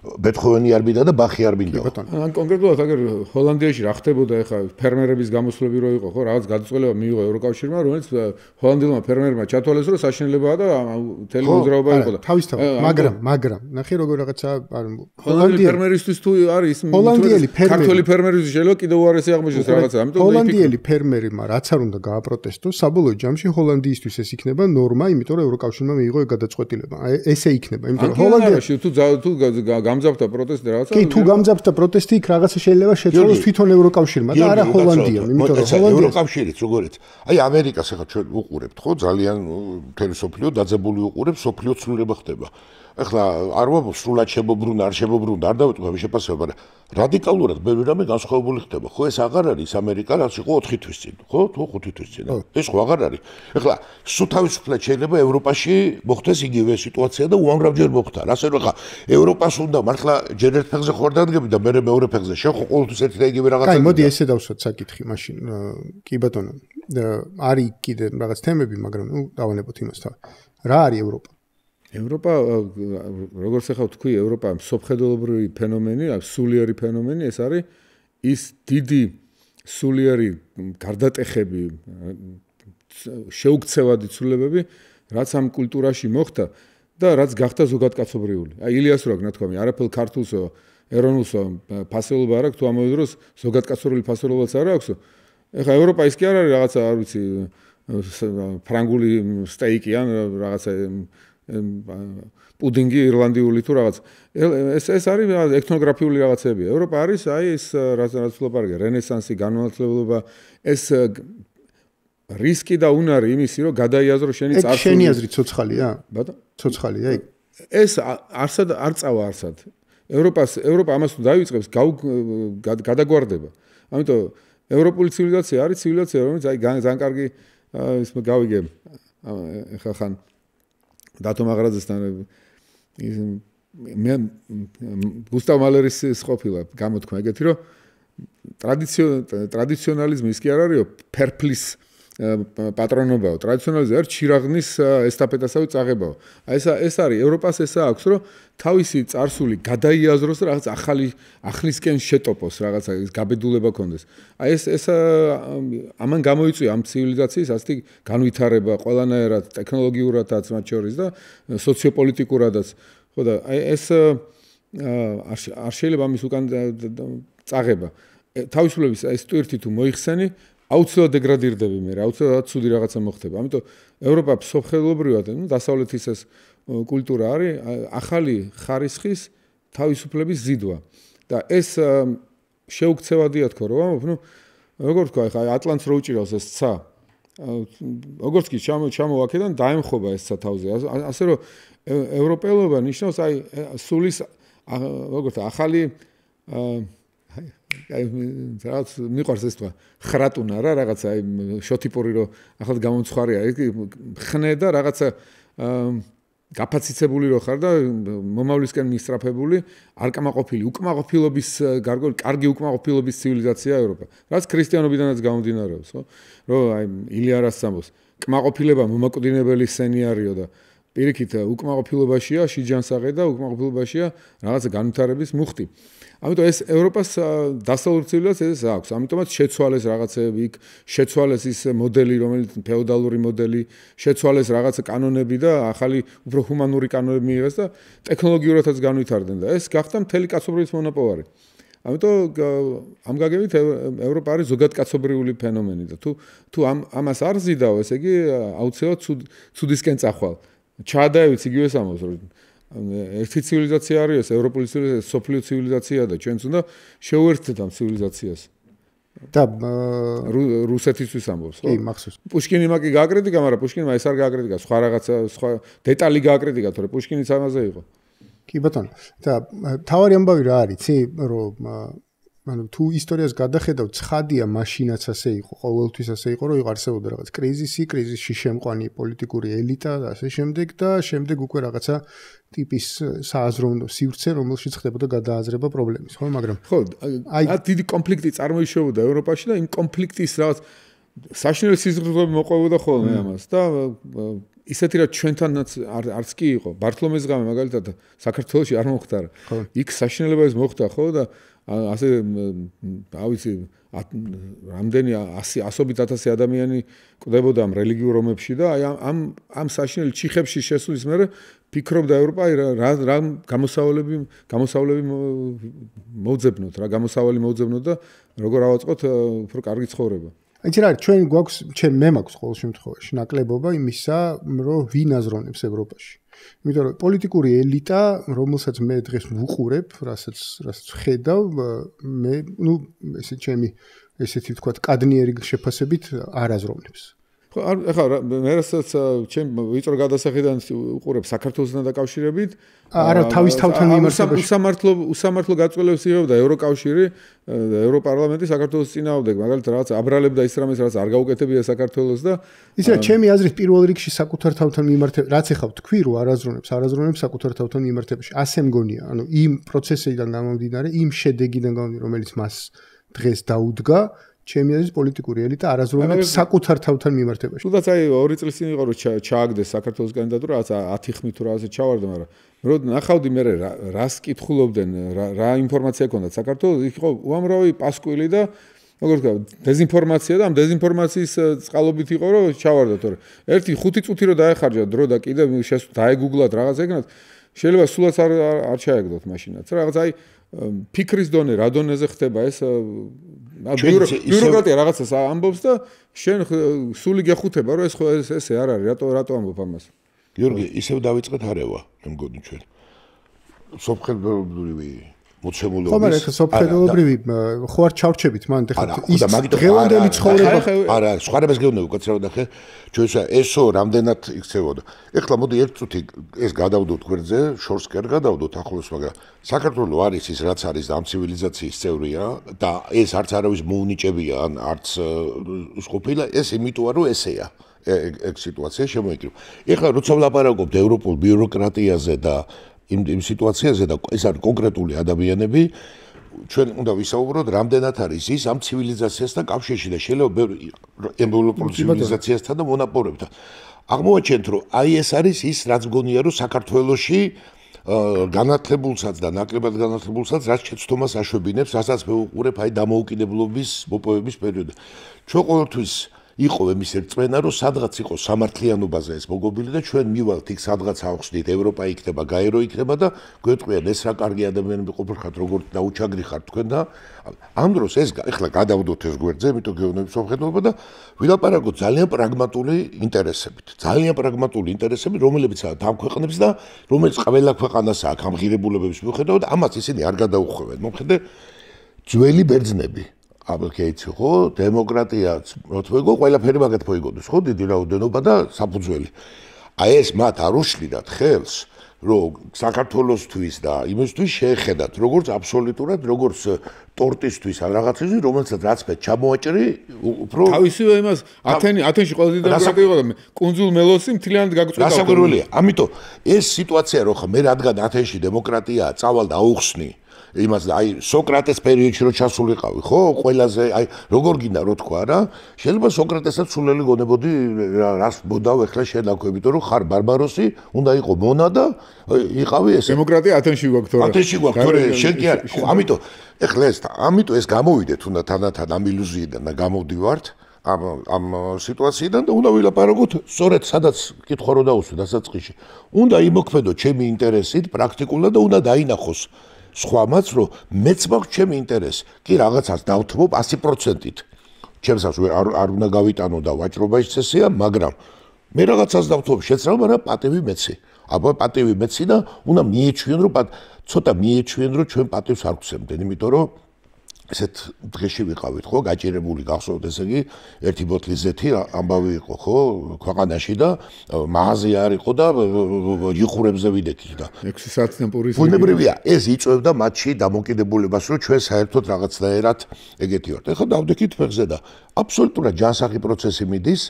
ბეთჰოვენი არ მინდა და ბახი არ მინდაო ან კონკრეტულად აგერ ჰოლანდიაში რა ხდებოდა ახლა ფერმერების გამოსვლები რო იყო ხო რაღაც გადაწყვეტილება მიიღო ევროკავშირმა რომელიც ჰოლანდიელმა ფერმერმა ჩათვალეს რომ საშინელებაა და მთელი მოძრაობა იყო და მაგრამ ნახე როგორ რაღაცა ჰოლანდიელი ფერმერისთვის თუ არის ქართველი ფერმერისთვის შეიძლება კიდევ უარესი აღმოჩნდეს რაღაცა ამიტომ ჰოლანდიელი ფერმერმა რაც არ უნდა გააპროტესტოს საბოლოო ჯამში ჰოლანდიისთვის ეს იქნება ნორმა იმიტომ რომ ევროკავშირმა მიიღო ეგ გადაწყვეტილება ესე იქნება იმიტომ რომ ჰოლანდიაში თუ გამძაფრდა პროტესტი რაღაცა კი თუ გამძაფრდა პროტესტი იქ რაღაცა შეიძლება შეცვალოს თვითონ ევროკავშირმა და არა ჰოლანდიამ იმიტომ რომ ჰოლანდია ევროკავშირიც როგორიც აი ამერიკას ახლა ჩვენ უყურებთ ხო ძალიან მთელი სოფლიო დაძაბული უყურებს სოფლიო ცვლილება ხდება ახლა არ ვაბო სრულად შემოbrunda არ შემოbrunda არ დავიტყვი შეფასება მაგრამ რადიკალურად ბევრი რამე განსხვავებული ხდება ხო ეს აღარ არის ამერიკა რაც იყო 4 თვის წინ ხო თუ 5 თვის წინ ეს ხო აღარ არის ახლა სულ თავისუფლად შეიძლება ევროპაში მოხდეს იგივე სიტუაცია და უამრავჯერ მოხდა ასე რომ ახლა ევროპას უნდა მართლა ჯერ ერთ ფეხზე ხوار დადგები და მე მეორე ფეხზე შენ ხო ყოველთვის ერთი და იგივე რაღაცა კაი მოდი ესე დავსვათ საკითხი მაშინ კი ბატონო არის კიდე რაღაც თემები მაგრამ ნუ დავანებოთ იმას თავი რა არის ევროპა ევროპა როგორც ახლა ვთქვი ევროპა სოფხედელობრივი ფენომენი სულიერი ფენომენი ეს არის ის დიდი სულიერი გარდატეხები შეუქცევადი ცვლილებები რაც ამ კულტურაში მოხდა და რაც გახდა ზოგადკაცობრიული აი ილიას რო გნათქვამი არაფერ ქართულსო ეროვნულსო ფასეულობა არ აქვს თუ ამავე დროს ზოგადკაცობრიული ფასეულობაც არ აქვს ეხლა ევროპა ის კი არ არის რაღაცა არ ვიცი ფრანგული სტეიკი ან რაღაცა პუდინგი ირლანდიული თუ რაღაც ეს არის ეთნოგრაფიული რაღაცები ევროპა არის აი ეს რაც ვთქვი რენესანსი განმავლობა ეს რისკი და უნარი იმისი რომ გადაიაზრო შენი წარსული შენი აზრი ცოცხალია ბატონო ცოცხალია ეს არსად არ წავა არსად ევროპა ამას თუ დაივიწყებს გადაგვარდება ამიტომ ევროპული ცივილიზაცია არის ცივილიზაცია რომელიც აი ძალიან კარგი ის გავიგე ახლა ხან დათო მაღრაძესთან მე გუსტავ მალერის ყოფილა გამოთქმა ეგეთი რომ ტრადიციონალიზმი ის კი არ არისო ფერფლის პატრონობაო, ტრადიციონალიზმი არის ჩირაღნის ესტაფეტასავე წაღებაო. აი ეს არის ევროპას ესა აქვს, რომ თავისი წარსული გადაიაზროს და რაღაც ახლისკენ შეტოპოს, რაღაცა გაბედულება კონდეს. აი ეს ამან გამოიწვია ამ ცივილიზაციის ასეთი განვითარება ყველანაირად ტექნოლოგიურადაც მათ შორის და სოციოპოლიტიკურადაც. ხო და აი ეს არ შეიძლება ამის უკან წაღება. თავისუფლების ეს ტვირთი თუ მოიხსენი აუცილებლად დეგრადირდები მე, აუცილებლად ცუდი რაღაცა მოხდება. ამიტომ ევროპა სოფხელობრივად, დასავლეთის ეს კულტურა არის ახალი ხარისხის თავისუფლების ზიდვა. და ეს შეუქცევადია თქო, რომ როგორ თქვა, ხა ატლანტს რო უჭირავს ეს ცა. როგორც კი ჩამოვაქედან დაემხობა ეს ცა თავზე. ასე რომ ევროპელობა ნიშნავს აი სულის როგორ თქვა, ახალი აი რაღაც მიყვარს ეს თქვა ხრატუნა რა რაღაცა აი შოთიპური რო ახლა გამომცხარია ხნე და რაღაცა გაფაციცებული რო ხარ და მომავლისკენ მისწრაფებული არკმაყოფილი უკმაყოფილობის გარკვეული კარგი უკმაყოფილობის ცივილიზაცია ევროპა რაც ქრისტიანობიდანაც გამომდინარეობს ხო რომ აი ილიარას სამბოს კმაყოფილება მომაკვდინებელი სენიარიო და პირიქით უკმაყოფილობაშია შიჯანსაღე და უკმაყოფილობაშია რაღაცა განვითარების მუხტი ამიტომ ეს ევროპას დასავლურ ცივილიზაციას აქვს. ამიტომაც შეცვალეს რაღაცეები იქ, შეცვალეს ის მოდელი, რომელიც ფეოდალური მოდელი, შეცვალეს რაღაცა კანონები და ახალი უფრო ჰუმანური კანონები მიიღეს და ტექნოლოგიურადაც განვითარდნენ და ეს გახდა მთელი კაცობრიობის მონოპოვარი. ამიტომ ამ გაგებით ევროპა არის ზოგადკაცობრიული ფენომენი და თუ ამას არ ზიდაო, ესე იგი აუცილებლად ცუდისკენ წახვალ. ჩაადაევიც იგივე ამბობს რომ ერთი ცივილიზაცია არის ეს ევროპული ცივილიზაცია, სოფლიო ცივილიზაცია და ჩვენც უნდა შევერთდეთ ამ ცივილიზაციას. და რუსეთისთვის ამბობს, ხო? კი, მახსოვს. პუშკინი მაგი გააკრიტიკა, მაგრამ პუშკინმა ეს არ გააკრიტიკა, სხვა რაღაცა, სხვა დეტალი გააკრიტიკა, თორე პუშკინიც ამაზე იყო. კი ბატონო. და თავარი ამბავი რა არის, იცი, რომ ანუ თუ ისტორიას გადახედავ, ცხადია მაშინაც ასე იყო, ყოველთვის ასე იყო, რომ იყვარსებოდა რაღაც კრიზისში შემყვანი პოლიტიკური ელიტა და ასე შემდეგ და შემდეგ უკვე რაღაცა ტიპის სააზროვნო სივრცე, რომელშიც ხდებოდა გადააზრება პრობლემის, ხო, მაგრამ ხო, აი დიდი კონფლიქტი წარმოიშობოდა ევროპაში და იმ კონფლიქტის რაღაც საშინელი სიზღვრები მოყვებოდა ხოლმე ამას და ისეთი რა ჩვენთანაც არც კი იყო. ბართლომეს ღამე მაგალითად საქართველოში არ მოხდა. იქ საშინელება ეს მოხდა, ხო და ასე ავიცი რამდენი 100-ობით 1000 ადამიანი კვდებოდა ამ რელიგიურ ომებში და აი ამ საშინელ ჩიხებში შესulis მერე ფიქრობდა ევროპა რა გამოსავლები მოძებნოთ, რა გამოსავალი მოძებნოთ და როგორ ავაწყოთ უფრო კარგი ცხოვრება. აი რა ჩვენ გვაქვს მე მაქვს ყოველ შემთხვევაში ნაკლებობა იმისა რომ ვინ აზროვნებს ევროპაში. იმიტომ რომ პოლიტიკური ელიტა რომელსაც მე დღეს ვუყურებ, რასაც ხედავ, მე ესე ჩემი ესეთი თქვა კადნიერი შეფასებით არ აზროვნებს. ხო, ახლა მე რასაც ჩემ ვიწრო გადასახედან უყურებ საქართველოსთან დაკავშირებით, არა თავის თავთან მიმართებაში უსამართლო გაწყვეტილებას იღებდა ევროკავშირი, ევროპარლამენტი საქართველოს წინააღმდეგ, მაგალითად რაღაც აბრალებდა ის რამეს, რაც არ გაუკეთებია საქართველოს და იცი რა ჩემი აზრით პირველ რიგში საკუთარ თავთან მიმართებაში, რაც ეხავ თქვი რომ არაზრუნებს საკუთარ თავთან მიმართებაში, ასე მგონია, ანუ იმ პროცესიდან გამომდინარე, იმ შედეგიდან გამომდინარე, რომელიც მას დღეს დაუდგა ჩემი აზრით პოლიტიკური ელიტა არაზრუნებს საკუთარ თავთან მიმართებაში. თუნდაც აი 2 წლის წინ იყო რომ ჩააგდეს საქართველოს კანდიდატურა, რაც 10 ხმით თუ რაღაცა ჩავარდა, მაგრამ რომ ნახავდი მე რას კითხულობდნენ, რა ინფორმაცია ჰქონდათ საქართველოს, იქ იყო უამრავი პასკვილი და როგორ ვთქვა, დეზინფორმაცია და ამ დეზინფორმაციის წყალობით იყო რომ ჩავარდა, თორე 1-5 წუთი რომ დაეხარჯა დრო და კიდე დაეგუგლათ რაღაც ეგნათ, შეიძლება სულაც არ ჩაეგდოთ მაშინაც. რაღაც აი ფიქრის დონე, რა დონეზე ხდება ეს ბიუროკრატია რაღაცას ამბობს და შენ სული გეხუთება რომ ეს ესე არ არის რატო ამბობ ამას გიორგი ისევ დავიწყეთ არევა მე მგონი ჩვენ სოფხელობრივი მოცემულობის ხო მაგრამ სოფხელობრივი ხო არ ჩავრჩებით მან ეხლა ის დღევანდელი ცხოვრება არა სხვარებას გეუბნები უკაცრავად ახე ჩვენ ესო რამდენად იქცევოდა ეხლა მოდი ერთ წუთი ეს გადავდოთ გვერდზე შორს კი არ გადავდოთ ახლოს მაგრამ საქართველო არის ის რაც არის და ამ ცივილიზაციის წევრია და ეს არც არავის მოუნიჭებია ან არც სყოფილა ეს იმიტოა რომ ესეა ეგ სიტუაცია შემოიკრიბ ეხლა როცა ვლაპარაკობთ ევროპულ ბიუროკრატიაზე და იმ სიტუაციაზე და ეს არის კონკრეტული ადამიანები ჩვენ უნდა ვისაუბროთ, რამდენად არის ის ამ ცივილიზაციასთან კავშირში და შეიძლება ბევრი ემბოლოპოლ ცივილიზაციასთან და მონაპოვრებთან. აღმოაჩენთ, რომ აი ეს არის ის, რაც მგონია, რომ საქართველოში განათლებულსაც და ნაკლებად განათლებულსაც რაც შეცდომას აშვებინებს, რასაც ვუყურებ აი დამოუკიდებლობის მოპოვების პერიოდში. ჩვენ ყოველთვის იყო იმის რწმენა, რომ სადღაც იყო სამართლიანობაზე ეს მოგობილი და ჩვენ მივალთ იქ სადღაც ავხსნით, ევროპა იქნება, გაერო იქნება და გვეტყვიან ეს რა კარგი ადამიანები ყოფილიყავთ, როგორ დაუჩაგრი ხართ თქვენ და ამ დროს ეს ეხლა გადავდოთ ეს გვერდზე, იმიტომ გეუბნების სამხედროობა და ვილაპარაკოთ ძალიან პრაგმატული ინტერესებით. ძალიან პრაგმატული ინტერესები, რომლებიც ამ ქვეყნებს და რომელიც ყველა ქვეყანას აქვს ამ ღირებულებების მიუხედავად, ამას ისინი არ გადაუხვევენ. მომხედე ძველი ბერძნები აბლკეიცი ხო, დემოკრატიაც, მოთვეგო, ყველაფერი მაგათ მოიგონოს, ხო, დიდი რაოდენობა და საფუძველი. აი ეს მათ არ უშლიდათ ხელს, რომ საქართველოსთვის და იმისთვის შეეხედათ, როგორც აბსოლუტურად, როგორც ტორტისთვის ან რაღაცისთვის, რომელსაც რაც მე ჩამოაჭრი, უფრო თავისივე იმას ათენში ყველაზე დიდი დემოკრატია იყო და კუნძულ მელოსი მთლიანად გაგწყვეტა. გასაკვირველია, ამიტომ ეს სიტუაცია რო ხა მე რადგან ათენში დემოკრატიაა, წავალ და აუხსნი იმას და აი სოკრატეს პერიოდში რო ჩასულიყავი, ხო, ყველაზე აი როგორ გინდა რო თქვა რა, შეიძლება სოკრატესაც სულელი გონებოდი რას მოდავ ეხლა შენ აქვე, იმიტომ რომ ხარ ბარბაროსი, უნდა იყო მონა და იყავი ესე. დემოკრატია ათენში გვაქვს თორე. ათენში გვაქვს თორე, შენ კი არ. ამიტომ ეხლა ეს ამიტომ ეს გამოვიდეთ უნდა თანათან ამ ილუზიიდან და გამოვდივართ ამ სიტუაციიდან და უნდა ვილაპარაკოთ სწორედ სადაც კითხვა რო დაუსვი დასაწყისში. უნდა იმოქმედო ჩემი ინტერესით პრაქტიკულად და უნდა დაინახოს სხვამაც რომ მეც მაქვს ჩემი ინტერესი. კი რაღაცას დავთმობ 100%-ით. ჩემსაც არ უნდა გავიტანო და ვაჭრობა ის წესია, მაგრამ მე რაღაცას დავთმობ შეცრავ, მაგრამ პატივი მეცი. აბა პატივი მეცი და უნდა მიეჩვიენ რომ ცოტა მიეჩვიენ რომ ჩვენ პატივს არ გვცემდნენ, იმიტომ რომ ესეთ დღეში ვიყავით, ხო, გაჭირებული გახსოვთ, ესე იგი, ერთი ბოთლი ზეთი ამბავი იყო, ხო, ქვეყანაში და მაღაზია არ იყო და იხურებზე ვიდექით და 6 საათიდან პურის. ბუნებრივია, ეს იწვევდა მათში დამოკიდებულებას, რომ ჩვენ საერთოდ რაღაცნაირად ეგეთი ვართ. ეხლა დავდექით ფეხზე და აბსოლუტურად ჯანსაღი პროცესი მიდის.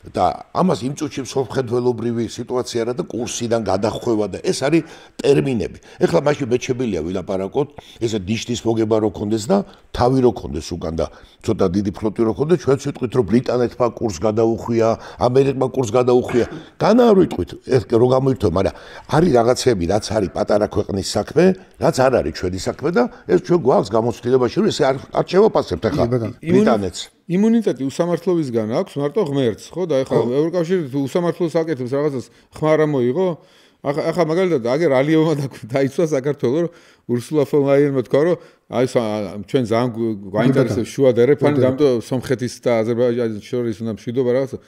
და ამას იმ წუთში მსოფლმხედველობრივი სიტუაცია რა და კურსიდან გადახვევა და ეს არის ტერმინები. ეხლა მაშინ მეჩებელია ვილაპარაკოთ, ესე ნიშნის მოგება რო კონდეს და თავი რო კონდეს უკან და ცოტა დიდი ფლოტი რო კონდეს, ჩვენ ვიტყვით რომ ბრიტანეთმა კურს გადაუხვია, ამერიკმა კურს გადაუხვია. განა არ ვიტყვით, ეს რო გამოირთო, მაგრამ არის რაღაცები, რაც არის პატარა ქვეყნის საქმე, რაც არ არის ჩვენი საქმე და ეს ჩვენ გვაქვს გამოცდილებაში, რომ ესე არ შევაფასებთ ახლა ბრიტანეთს. იმუნიტეტი უსამართლობისგან აქვს მარტო ღმერთს, ხო და ეხლა ევროკავშირი უსამართლოს აკეთებს რაღაცას ხმარ არ მოიღო. ახლა მაგალითად აგერ ალიევმა დაიცვა საქართველოს, რომ ურსულა ფონ ლაიენმა თქვა, რომ აი ჩვენ ძალიან გვაინტერესებს შუა და ერეფანი, გამიტომ სომხეთის და აზერბაიჯანის შორის უნდა მშვიდობა რაღაცა.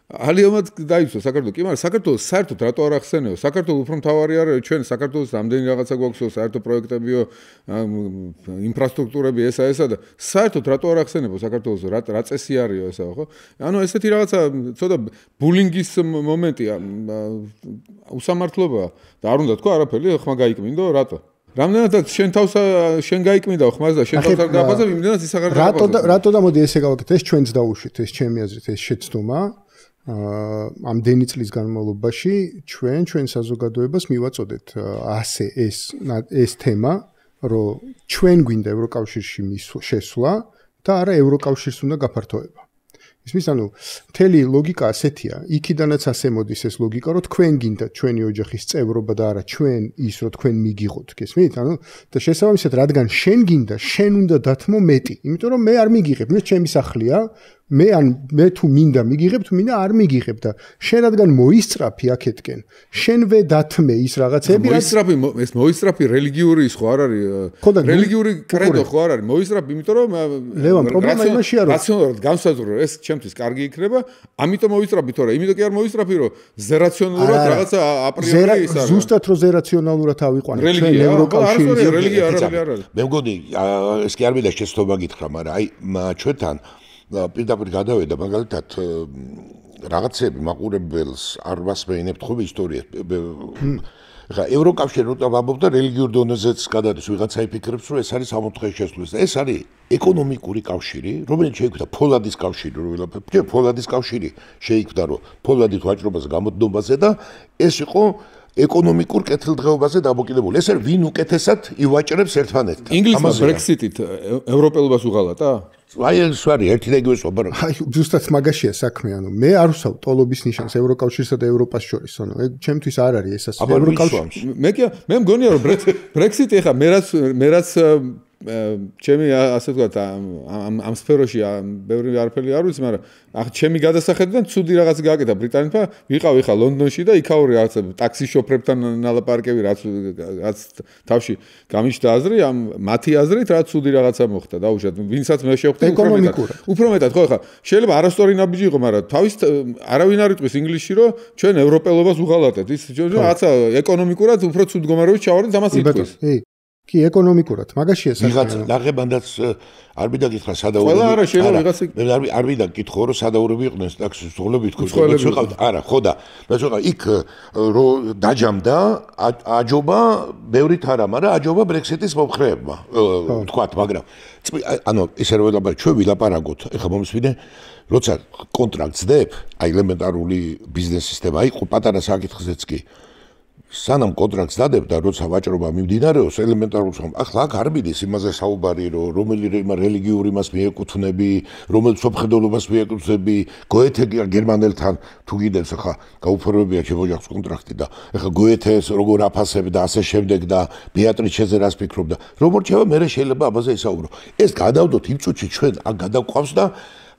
ალიევმა დაიცვა საქართველოს, კი, მაგრამ საქართველოს საერთოდ რატო არ ახსენეო? საქართველოს უფრო მთავარი არის, ჩვენ საქართველოს რამდენი რაღაცა გვაქვსო, საერთო პროექტებიო, ინფრასტრუქტურები ესა და საერთოდ რატო არ ახსენებო საქართველოს, რა წესი არისო ესა, ხო? ანუ ესეთი რაღაცა ცოტა ბულინგის მომენტია, უსამართლობაა და არ უნდა თქვა არაფერი, ხმა გაიკმინდო, რატო? რამდენადაც შენ გაიკმინდა ხმას და შენ თავად გააფასებ, იმდენად ის აღარ გააფასებ. რატო და მოდი ესე გავაკეთე, ეს ჩვენც დაუშვით, ეს ჩემი აზრით, ეს შეცდომა. ამდენი წლის განმავლობაში ჩვენ საზოგადოებას მივაწოდეთ ასე ეს თემა, რომ ჩვენ გვინდა ევროკავშირში შესვლა და არა ევროკავშირს უნდა გაფართოება. ისმის, ანუ მთელი ლოგიკა ასეთია, იქიდანაც ასე მოდის ეს ლოგიკა, რომ თქვენ გინდა ჩვენი ოჯახის წევრობა და არა ჩვენ ის, რომ თქვენ მიგიღოთ, გესმით? ანუ და შესაბამისად, რადგან შენ გინდა, შენ უნდა დათმო მეტი, იმიტომ რომ მე არ მიგიღებ, მე ჩემი სახლია, მე თუ მინდა მიგიღებ, თუ მინდა არ მიგიღებ და შენ რადგან მოისწრაფი აქეთკენ, შენვე დათმე ის რაღაცები, ეს მოისწრაფი რელიგიური ის ხო არ არის? რელიგიური კრედო ხო არ არის? მოისწრაფი, იმიტომ რომ ლევან პრობლემა იმაშია, რომ რაციონალურად განსაზღვრო ეს ჩემთვის კარგი იქნება, ამიტომ მოისწრაფი თორე, იმიტომ კი არ მოისწრაფი, რომ ზერაციონალურად რაღაცა აპრიორი ის არის. ზუსტად რომ ზერაციონალურად ავიყვანეთ ჩვენ ევროკავშირში, რელიგია არ არის. მე მგონი ეს კი არ მინდა შეცდომა გითხრა, მაგრამ აი ჩვენთან პირდაპირ გადავედა მაგალითად რაღაცები მაყურებელს არ მასმეინებთ ხო ისტორია. ხა ევროკავშირი როცა ვამბობ და რელიგიურ დონეზეც გადადის ვიღაცა იფიქრებს რომ ეს არის 60-ე შესვლის და ეს არის ეკონომიკური კავშირი, რომელიც შეიქმნა ფოლადის კავშირი, ფოლადის კავშირი შეიქმნა რომ ფოლადით ვაჭრობას გამოდნობაზე და ეს იყო ეკონომიკურ კეთილდღეობაზე დამოკიდებული. ეს არის ვინ უკეთესად ივაჭრებს ერთმანეთთან. ინგლისმა ბრექსიტით ევროპელობას უღალატა? აი ეს არის ერთი და იგივე სვაბარა. აი ზუსტად მაგაშია საქმე, ანუ მე არ ვსავ ტოლობის ნიშანს ევროკავშირსა და ევროპას შორის, ანუ ეგ ჩემთვის არ არის ეს ასე. ევროკავშირში მე მგონია რომ ბრექსიტი ახლა მე რაც ჩემი ასე ვთქვათ ამ სფეროში ბევრი არაფერი არ ვიცი, მაგრამ ახლა ჩემი გადასახედიდან ცუდი რაღაც გააკეთა ბრიტანეთმა, ვიყავი ხა ლონდონში და იქაური რაღაც ტაქსი შოფრებთან ნალაპარაკები, რაც თავში გამიჩნდა აზრი, ამ მათი აზრით რაც ცუდი რაღაცა მოხდა, დაუშვათ, ვინცაც მე შევხვდი უფრო მეტად, ხო ხა, შეიძლება არასტორი ნაბიჯი იყო, მაგრამ თავის არავინ არ იტყვის ინგლისში, რომ ჩვენ ევროპელობას უღალატეთ, ის რაღაცა ეკონომიკურად უფრო ცუდ მდგომარეობაში ჩავარდეთ, ამას იტყვის. კი ეკონომიკურად მაგაშია საქმე. ლაღებანდაც არ მიდაგითხრა სადაურები. ყველა არა შეიძლება ვიღაცი არ მიდაგითხო რომ სადაურები იყვნენ ტაქსის უწყლობი თქოს. ვიყავთ არა, ხო და ვიყავ იქ რო დაჯამდა აჯობა ბევრით არა, მაგრამ აჯობა ბრექსიტის მომხრეებმა. თქვათ, მაგრამ ანუ ისე რომ ჩვენ ვილაპარაკოთ, ეხლა მომსვიდე როცა კონტრაქტს დებ, აი ელემენტარული ბიზნეს სისტემა იყო პატარა საკითხზეც კი სანამ კონტრაქტს დადებ და როცა ვაჭრობა მიმდინარეობს ელემენტარულად ახლა აქ არ მიდის იმაზე საუბარი რომ რომელი რელიგიური მას მიეკუთვნები, რომელ სოფხედულობას მიეკუთვნები, გოეთე გერმანელთან თუ გიდევს ახლა გაუფორმებია ჩემოჯახს კონტრაქტი და ახლა გოეთეს როგორ აფასებ და ასე შემდეგ და ბეატრიჩეზე რას ფიქრობ და როგორ შევა მე შეიძლება ამაზე ისაუბრო. ეს გადავდოთ იმ წუთში ჩვენ აქ გადავყავს და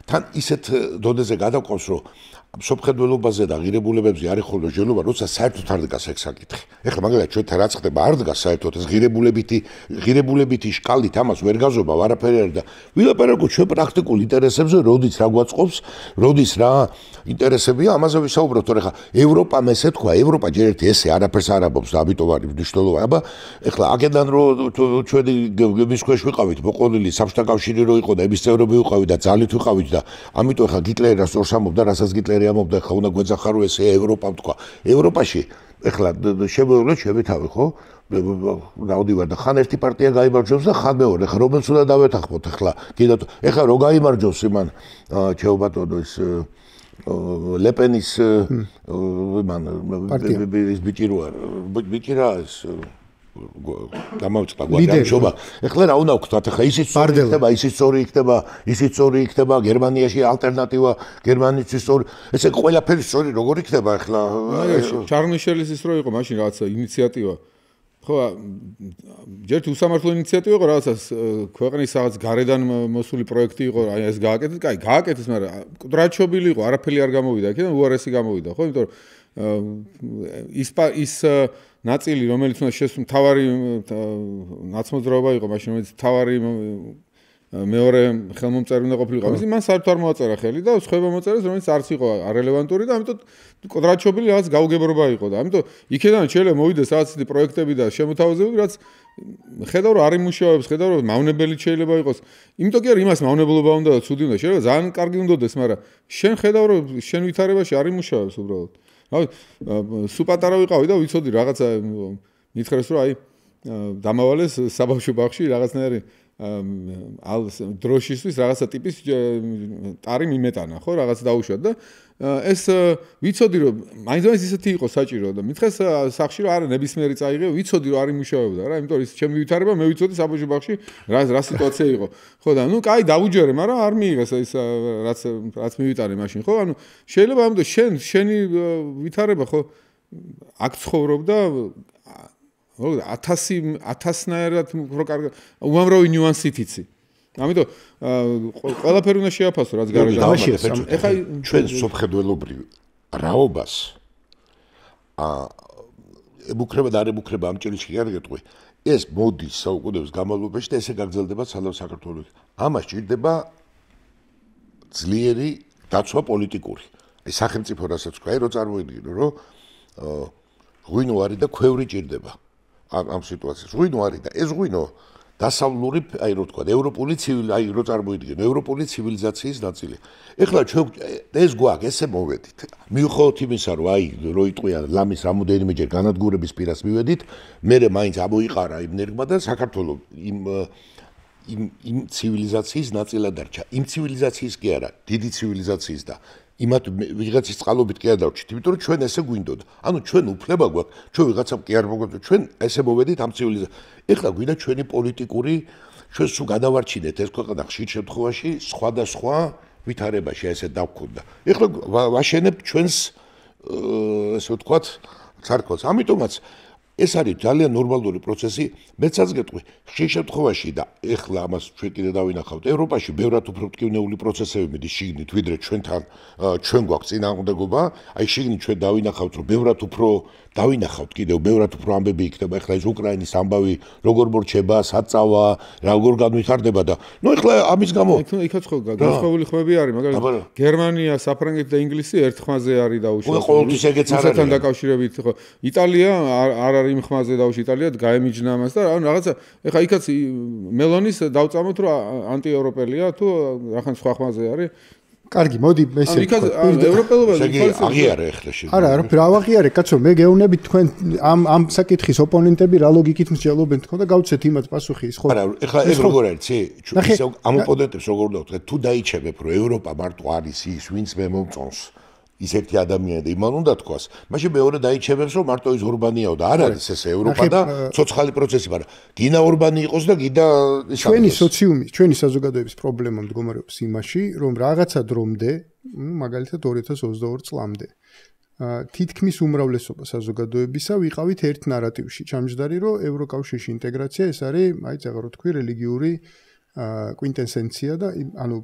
თან ისეთ დონეზე გადავყავს რომ სოფხედველობაზე და ღირებულებებზე არის ხოლმე ჟელობა, როცა საერთოდ არ დგას ეგ საკითხი. ეხლა მაგალითად ჩვენთან რა ხდება, არ დგას საერთოდ ეს ღირებულებითი შკალით ამას ვერ გაზობა, არაფერი არ და ვილაპარაკოთ ჩვენ პრაქტიკულ ინტერესებზე, როდის რა გვაწყობს, როდის რა ინტერესებია, ამაზე ვისაუბროთ, თორე ხა ევროპამ ესე თქვა, ევროპა ჯერ ერთი ესე არაფერს არ ამბობს და ამიტომ არის მნიშვნელოვანი. აბა ეხლა აქედან რომ ჩვენი მის ქვეშ ვიყავით, მოყოლილი საბჭოთა კავშირი რო იყო და ების წევრები ვიყავით და ძალით ვიყავით და ამიტომ ეხლა გიტლერი რას ორს ამბობდა, რასაც გიტლერი ამობდა, ხა უნდა გვეძახარო ესე ევროპამ თქვა. ევროპაში ეხლა შემოვლეთ ჩემი თავი, ხო? რავდივარ და ხან ერთი პარტია გაიმარჯვებს და ხან მეორე, ხა რომელს უნდა დავეთანხმოთ ეხლა? კიდევ ეხლა რო გაიმარჯვოს იმან ჩეუბატონო ის ლეპენის მან ის ბიჭი რა ეს გამოვწყდა გვარდიაშობა. ეხლა რა უნდა ვქნათ, ეხლა ისიც სწორი იქნება, გერმანიაში ალტერნატივა, გერმანიის სწორი. ესე ყველაფერი სწორი როგორ იქნება ეხლა? ჩარლ მიშელის ის რო იყო მაშინ რაღაცა ინიციატივა. ხო, ჯერ უსამართლო ინიციატივა იყო, რაღაცას ქვეყნის რაღაც გარედან მოსული პროექტი იყო, აი ეს გააკეთეთ, კაი, გააკეთეს, მაგრამ კუდრაჩობილი იყო, არაფერი არ გამოვიდა, აქედან უარესი გამოვიდა, ხო, იმიტომ რომ ის ნაწილი, რომელიც მთავარი ნაცმოძრაობა იყო, მაშინ რომელიც მთავარი მეორე ხელმომწერი უნდა ყოფილიყო, მან საერთოდ არ მოაწერა ხელი და სხვაება მოწერეს, რომელიც არც იყო არელევანტური და ამიტომ კოდრაჩობილი რაღაც გაუგებრობა იყო და ამიტომ იქედან შეიძლება მოვიდეს რაღაც ისეთი პროექტები და შემოთავაზებები, რაც ხედავ რომ არ იმუშავებს, ხედავ რომ მავნებელი შეიძლება იყოს. იმიტომ კი არ იმას მავნებლობა უნდა და ცუდი უნდა, შეიძლება ძალიან კარგი უნდადეს, მაგრამ შენ ხედავ რომ შენ ვითარებაში არ იმუშავებს უბრალოდ. სულ პატარა ვიყავი და ვიცოდი რაღაცა მითხრეს რომ აი დამავალეს საბავშვო ბაღში რაღაცნაირი დროშისთვის რაღაცა ტიპის ტარი მიმეტანა, ხო, რაღაც დაუშვათ და ეს ვიცოდი რომ მაინც ისეთი იყო საჭირო და მითხრეს სახში რომ არა ნებისმიერი წაიღე, ვიცოდი რომ არ იმუშავებდა რა, იმიტომ ის ჩემი ვითარება მე ვიცოდი საბავშვო ბაღში რა სიტუაცია იყო. ხო და ნუ კაი დავუჯერე, მაგრამ არ მიიღეს ის რაც მივიტანე მაშინ, ხო? ანუ შეიძლება ამიტომ შენი ვითარება ხო აქ ცხოვრობ და 1000-ნაირად უფრო კარგი უამრავი ნიუანსით იცი. ამიტომ ყველაფერი უნდა შეაფასო, რაც გარედან. ეხლა ჩვენ სოფხედველობრივ რაობას ემუქრება და არ ემუქრება ამ ჭრილში არ გეტყვი. ეს მოდის საუკუნეების განმავლობაში და ესე გაგრძელდება ცალკეულ საქართველოში. ამას ჭირდება ძლიერი დაცვა პოლიტიკური. აი სახელმწიფო რასაც თქვა, რო წარმოიდგინო, რომ ღვინო არის და ქვევრი ჭირდება. ამ სიტუაციას ღვინო არის და ეს ღვინო დასავლური, აი რო თქვა, ევროპული აი რო წარმოიდგინო, ევროპული ცივილიზაციის ნაწილი. ეხლა ჩვენ ეს გვაქვს, ესე მოვედით. მიუხედავად იმისა, რომ აი რო იტყვია ლამის რამოდენიმეჯერ განადგურების პირას მივედით, მე მაინც ამოიყარა იმ ნერგმა და საქართველოს იმ ცივილიზაციის ნაწილად დარჩა. იმ ცივილიზაციის კი არა, დიდი ცივილიზაციის და იმათ ვიღაცის წყალობით კი არ დავჭით, იმიტომ რომ ჩვენ ესე გვინდოდა. ანუ ჩვენ უფლება გვაქვს, ჩვენ ვიღაცამ კი არ მოგვეწონა, ჩვენ ესე მოვედით ამ ცივილიზაციას. ეხლა გვინდა ჩვენი პოლიტიკური ჩვენ სულ გადავარჩინეთ ეს ქვეყანა ხშირ შემთხვევაში სხვადასხვა ვითარებაში ესე დავქონდა. ეხლა ვაშენებთ ჩვენს ესე ვთქვათ ცარკვალს. ამიტომაც ეს არის ძალიან ნორმალური პროცესი. მეცაც გეტყვი, ხშირ შემთხვევაში და ეხლა ამას ჩვენ კიდე დავინახავთ, ევროპაში ბევრად უფრო მტკივნეული პროცესები მიდის შიგნით, ვიდრე ჩვენთან ჩვენ გვაქვს წინააღმდეგობა. აი შიგნით ჩვენ დავინახავთ, რომ ბევრად უფრო დავინახავთ კიდევ ბევრად უფრო ამბები იქნება. ეხლა ეს უკრაინის ამბავი როგორ მორჩება, საწავა, როგორ განვითარდება და ნუ ეხლა ამის გამო იქაც ხო განსხვავებული ხმები არის, მაგალითად გერმანია, საფრანგეთი და ინგლისი ერთ ხმაზე არის დაუშვათ. ყოველთვის ეგეც არ არის. რუსეთთან დაკავშირებით ხო იტალია არ არის იმ ხმაზე დაუშვი, იტალია გაემიჯნა ამას და ანუ რაღაცა ეხლა იქაც მელონის დავწამოთ რომ ანტიევროპელია თუ რახან სხვა ხმაზე არის. კარგი, მოდი ესე ევროპელობა აღიარე ეხლა შეგ. არა, რა აღიარე, კაცო, მე გეუბნებით თქვენ ამ საკითხის ოპონენტები რა ლოგიკით მსჯელობენ თქო და გავცეთ იმათ პასუხი ის ხო. არა, ეხლა ეს როგორ არის, ცი? ამ ოპონენტებს როგორ დავთქვათ, თუ დაიჩებებ, რომ ევროპა მარტო არის ის, ვინც მე მომწონს. ის ერთი ადამიანი და იმან უნდა თქვას. მაშინ მეორე დაიჩებებს, რომ მარტო ის ორბანიაო და არ არის ეს ევროპა და ცოცხალი პროცესი, მაგრამ გინა ორბანი იყოს და გიდა ის ჩვენი სოციუმი, ჩვენი საზოგადოების პრობლემა მდგომარეობს იმაში, რომ რაღაცა დრომდე, მაგალითად 2022 წლამდე, თითქმის უმრავლესობა საზოგადოებისა ვიყავით ერთ ნარატივში. ჩამჯდარი, რომ ევროკავშირში ინტეგრაცია ეს არის, აი წაღარ თქვი, რელიგიური კვინტესენცია და ანუ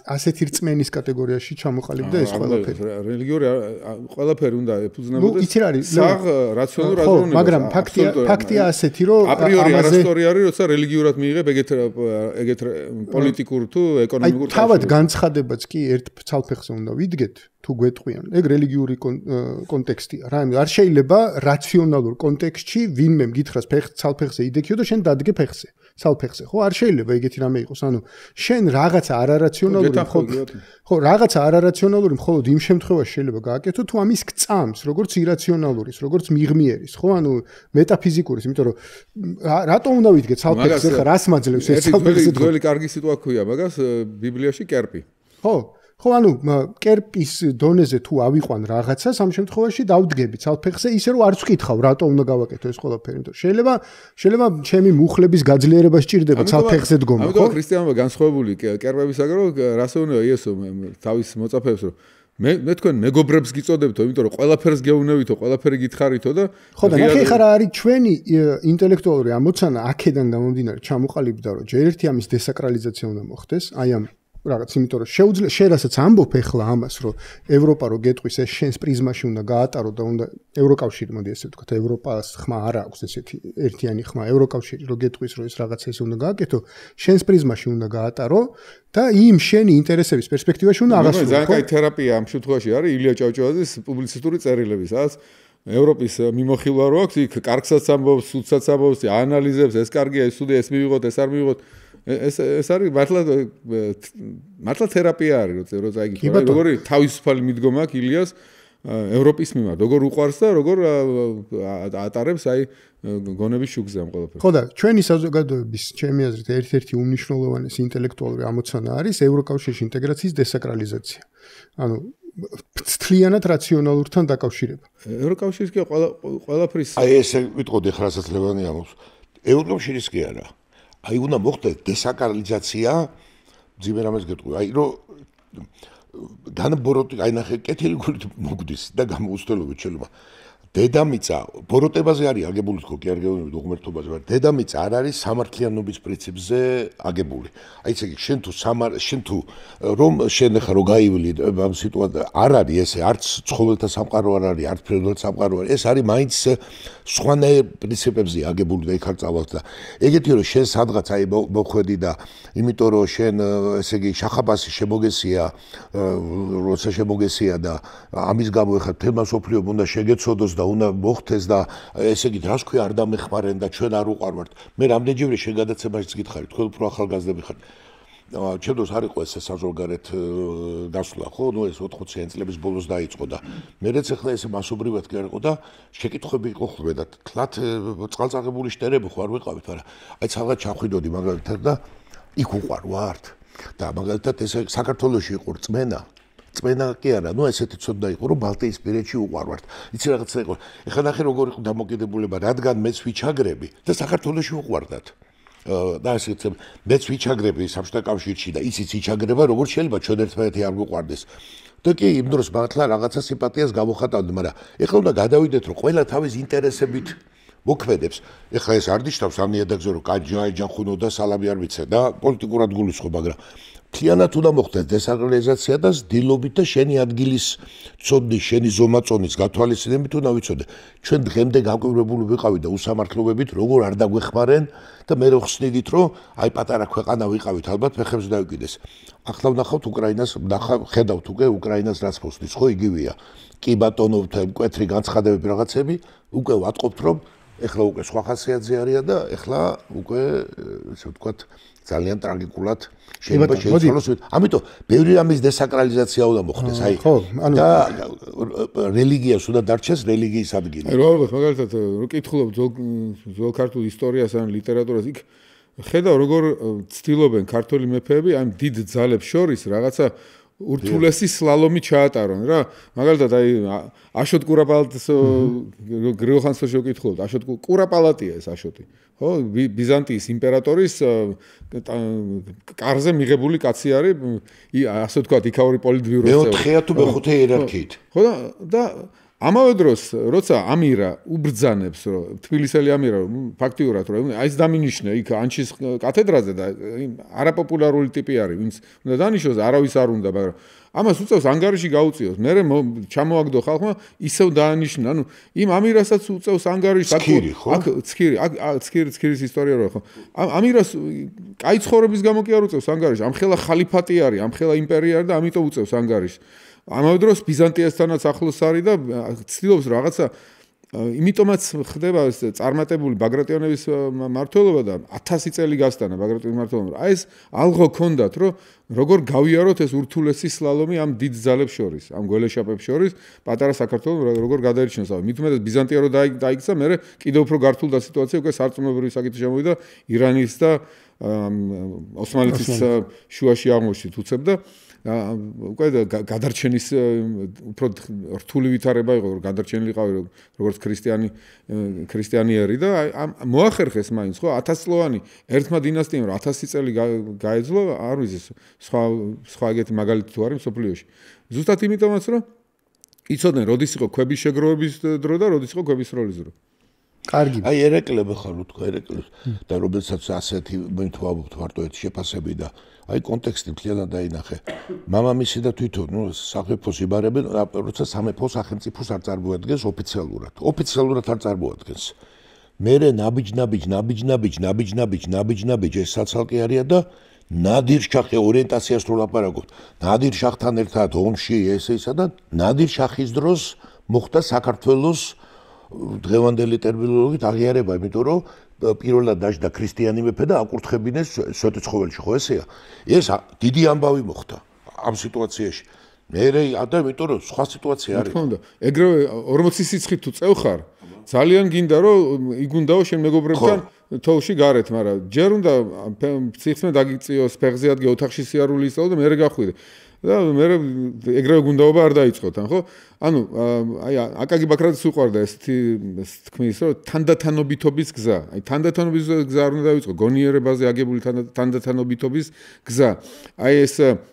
ასეთი რწმენის კატეგორიაში ჩამოყალიბდა ეს ყველაფერი. რელიგიური ყველაფერი უნდა ეფუძნებოდეს. იცი რა არის? საღ რაციონალურ აზროვნებას. მაგრამ ფაქტია ასეთი, რომ აპრიორი არასტორი არის, როცა რელიგიურად მიიღებ ეგეთ პოლიტიკურ თუ ეკონომიკურ კავშირს. თავად განცხადებაც კი ერთ ცალფეხზე უნდა ვიდგეთ. თუ გვეტყვიან, ეგ რელიგიური კონტექსტია რა, არ შეიძლება რაციონალურ კონტექსტში ვინმე მგითხრას ცალფეხზე იდექიო და შენ დადგე ფეხზე, ცალფეხზე, ხო? არ შეიძლება ეგეთი რამე იყოს, ანუ შენ რაღაცა არარაციონალური ხო, რაღაცა არარაციონალური მხოლოდ იმ შემთხვევაში შეიძლება გააკეთო, თუ ამის გწამს, როგორც ირაციონალურის, როგორც მიღმიერის, ხო? ანუ მეტაფიზიკურის, იმიტომ რომ რატო უნდა ვიდგე ცალფეხზე, ხა რას მაძლევს ეს ცალფეხზე? ძველი კარგი სიტყვა ქვია მაგას ბიბლიაში კერპი. ხო ხო ანუ კერპის დონეზე თუ ავიყვან რაღაცას ამ შემთხვევაში დავდგები ცალფეხზე ისე რომ არც ვკითხავ რატო უნდა გავაკეთო ეს ყველაფერი იმიტომ შეიძლება ჩემი მუხლების გაძლიერება სჭირდება ცალფეხზე დგომა ხო? ამიტომ ქრისტიანობა განსხვავებული კერპებისაგან რომ რასეუნეო იესო თავის მოწაფეებს რომ მე თქვენ მეგობრებს გიწოდებთო იმიტომ რომ ყველაფერს გეუნევითო ყველაფერი გითხარითო და ხო და ნახე ხარ არის ჩვენი ინტელექტუალური ამოცანა აქედან გამომდინარე ჩამოყალიბდა რომ ჯერ ერთი ამის დესაკრალიზაცია უნდა მოხდეს აი ამ რაღაც იმიტომ რომ შეუძლია შენ რასაც ამბობ ეხლა ამას რომ ევროპა რო გეტყვის ეს შენს პრიზმაში უნდა გაატარო და უნდა ევროკავშირი მოდი ესე ვთქვა ევროპას ხმა არ აქვს ესეთი ერთიანი ხმა ევროკავშირი რო გეტყვის რომ ეს რაღაცა ესე უნდა გააკეთო შენს პრიზმაში უნდა გაატარო და იმ შენი ინტერესების პერსპექტივაში უნდა აღასრულო ძალიან კაი თერაპია ამ შემთხვევაში არის ილია ჭავჭავაძის პუბლიცისტური წერილები სადაც ევროპის მიმოხილვა რო აქვს იქ კარგსაც ამბობს სუდსაც ამბობს ანალიზებს ეს კარგია ეს სუდი ეს მივიღოთ ეს არ მივიღოთ ეს არის მართლა თერაპია არის როცა იგი როგორი თავისუფალი მიდგომა აქვს ილიას ევროპის მიმართ როგორ უყვარს და როგორ ატარებს აი გონების შუქზე ამ ყველაფერს ხო და ჩვენი საზოგადოების ჩემი აზრით ერთ-ერთი უმნიშვნელოვანესი ინტელექტუალური ამოცანა არის ევროკავშირში ინტეგრაციის დესაკრალიზაცია ანუ მთლიანად რაციონალურთან დაკავშირება ევროკავშირის კი ყველაფრის აი ესე ვიტყოდი ხრასაც ლევანი ამბობს ევროკავშირის კი არა აი უნდა მოხდეს დესაკრალიზაცია ძიმე რამეს გეტყვი აი რომ განბოროტი აი ნახე კეთილი გულით მოგდის და გამოუცდელობით შეიძლება დედამიწა ბოროტებაზე არის აგებული თქო კი არ გეუბნები უღმერთობაზე მაგრამ დედამიწა არ არის სამართლიანობის პრინციპზე აგებული აი ესე შენ თუ რომ შენ ხარ რო გაივლი ამ სიტუაცია არ არის ესე არც ცხოველთა სამყარო არ არის არც ფრინველთა სამყარო არ ეს არის მაინც სხვანაირ პრინციპებზე აგებული და იქ არ წავალთ და ეგეთი რომ შენ სადღაც აი მოხვედი და იმიტომ რომ შენ ესე იგი შახაბასი შემოგესია როცა შემოგესია და ამის გამო ეხლა თემა სოფლიო უნდა შეგეცოდოს და უნდა მოხდეს და ესე იგი რას ქვია არ დამეხმარენ და ჩვენ არ უყარვართ მე რამდენჯერმე შეგადაცემაშიც გითხარი თქვენ უფრო ახალგაზრდები ხართ ჩემთვის არ იყო ეს საზღვარგარეთ დასვლა ხო ნუ ეს 80-იან წლების ბოლოს დაიწყო და მერეც ახლა ესე მასობრივად კი არ იყო და შეკითხვები იყო ხოლმე და თლათ წყალწაღებული შტერები ხო არ ვიყავით არა აი ცალკე ჩახვიდოდი მაგალითად და იქ უყარ ვართ და მაგალითად ეს საქართველოში იყო რწმენა რწმენა კი არა, ესეთი ცოდნა იყო, რომ ბალტიისპირეთში უყვარვართ. იცი რაღაცა იყო. ეხლა ნახე როგორ იყო დამოკიდებულება, რადგან მეც ვიჩაგრები და საქართველოში უყვარდათ. და ასე მეც ვიჩაგრები საბჭოთა კავშირში და ისიც იჩაგრება, როგორც შეიძლება ჩვენ ერთმანეთი არ გვიყვარდეს. და კი იმ დროს მართლა რაღაცა სიმპათიას გამოხატავდი, მაგრამ ეხლა უნდა გადავიდეთ, რომ ყველა თავის ინტერესებით მოქმედებს. ეხლა ეს არ ნიშნავს ამ ნიადაგზე, რომ კაჯაიხუნო და სალამი არ ვიცე და პოლიტიკურად გულისხმობ, მაგრამ მთლიანად უნდა მოხდეს დესაკრალიზაცია და დილობით და შენი ადგილის ცოდნის, შენი ზომაწონის გათვალისწინებით უნდა ვიცოდე. ჩვენ დღემდე გაკვირვებული ვიყავით და უსამართლობებით, როგორ არ დაგვეხმარენ და მე ხსნიდით, რომ აი პატარა ქვეყანა ვიყავით, ალბათ ფეხებს დაივკიდეს. ახლა ვნახავთ უკრაინას, ხედავთ უკვე უკრაინას რაც მოსდის, ხო იგივეა. კი ბატონო, მკვეთრი განცხადებები რაღაცები, უკვე ვატყობთ, რომ ეხლა უკვე სხვა ხასიათზე არიან და ეხლა უკვე ესე ვთქვათ ძალიან ტრაგიკულად შეიძლება შეიცვალოს. ამიტომ ბევრი რამის დესაკრალიზაცია უნდა მოხდეს, აი და რელიგიას უნდა დარჩეს რელიგიის ადგილი. რა ალბათ მაგალითად რო კითხულობ ძველ ქართულ ისტორიას ან ლიტერატურას, იქ ხედავ როგორ ცდილობენ ქართველი მეფეები ამ დიდ ძალებს შორის რაღაცა ურთულესი სლალომი ჩაატარონ რა. მაგალითად აი აშოტ კურაპალატის გრიოხანს რო შევკითხულობთ, აშოტ კურაპალატია ეს აშოტი. ხო, ბიზანტიის იმპერატორის კარზე მიღებული კაცი არის, ასე ვთქვათ, იქაური პოლიტბიუროს წევრი. მეოთხეა თუ მეხუთე იერარქიით. ხო და ამავე დროს, როცა ამირა უბრძანებს, რომ თბილისელი ამირა ფაქტიურად რომ აი ეს დამინიშნე იქ ანჩის კათედრაზე და არაპოპულარული ტიპი არის, ვინც უნდა დანიშნოს, არავის არ უნდა, მაგრამ ამას უწევს ანგარიში გაუწიოს. მე ჩამოაგდო ხალხმა, ისევ დაანიშნა, ანუ იმ ამირასაც უწევს ანგარიში, აქ ცქირის ისტორია რა ხო. ამირას კაი ცხოვრების გამო კი არ უწევს ანგარიში, ამხელა ხალიფატი არის, ამხელა იმპერია არის და ამიტომ უწევს ანგარიში. ამავე დროს ბიზანტიასთანაც ახლოს არის და ცდილობს რაღაცა, იმიტომაც ხდება წარმატებული ბაგრატიონების მმართველობა და 1000 წელი გასტანა ბაგრატიონის მმართველობა. აი ეს ალღო ქონდათ, რომ როგორ გავიაროთ ეს ურთულესი სლალომი ამ დიდ ძალებს შორის, ამ გველეშაპებს შორის, პატარა საქართველოს როგორ გადაერჩინოს. მით უმეტეს ბიზანტია რო დაიქცა, მე კიდევ უფრო გართულდა სიტუაცია, უკვე სარწმუნოებრივი საკითხი შემოვიდა ირანის და ოსმალეთის შუაში აღმოჩნდით უცებ და უკვე გადარჩენის უფრო რთული ვითარება იყო, გადარჩენილიყავი როგორც ქრისტიანიერი და მოახერხეს მაინც, ხო, 1000 წლოვანი ერთმა დინასტიამ 1000 წელი გაეძლო, არ ვიცი სხვა ეგეთი მაგალითი თუ არის მსოფლიოში. ზუსტად იმიტომაც, რომ იცოდნენ, როდის იყო ქვების შეგროვების დრო და როდის იყო ქვების სროლის დრო. კარგი. აი ერეკლები ხარ უთქვა ერეკლებს და რომელსაც ასეთი მითვალობთ მარტო ერთ შეფასები და აი კონტექსტი მთლიანად დაინახე. მამამისი და თვითონ სამეფოს იბარებენ, როცა სამეფო სახელმწიფოს არ წარმოადგენს ოფიციალურად. ოფიციალურად არ წარმოადგენს. მერე ნაბიჯ ეს საცალკე არიან და ნადირ შახე ორიენტაციას რო ლაპარაკობთ. ნადირ შახთან ერთად ომში ესეისა და ნადირ შახის დროს მოხდა საქართველოს დღევანდელი ტერმინოლოგიით აღიარება, იმიტომ რომ პირველად დაждდა ქრისტიანი მეფე და აკურთხებინეს სვეტიცხოველში, ხო ესეა? ეს დიდი ამბავი მოხდა ამ სიტუაციაში. მერე იმიტომ რომ სხვა სიტუაცია არის. რა თქმა უნდა, ეგრევე 40 სიცხით თუ წევხარ, ძალიან გინდა რომ იგუნდაო შენ მეგობრებთან თოლში გარეთ, მაგრამ ჯერ უნდა სიცხე დაგიწიოს, ფეხზე ადგე ოთახში სიარული ისწავლო და მერე გახვიდე. და მე ეგრევე გუნდაობა არ დაიწყოთან, ხო? ანუ აი აკაკი ბაქრაძის უყვარდა ესეთი თქმის, რომ თანდათანობითობის გზა. აი თანდათანობითობის გზა არ უნდა დაიწყო, გონიერებაზე აგებული თანდათანობითობის გზა. აი ეს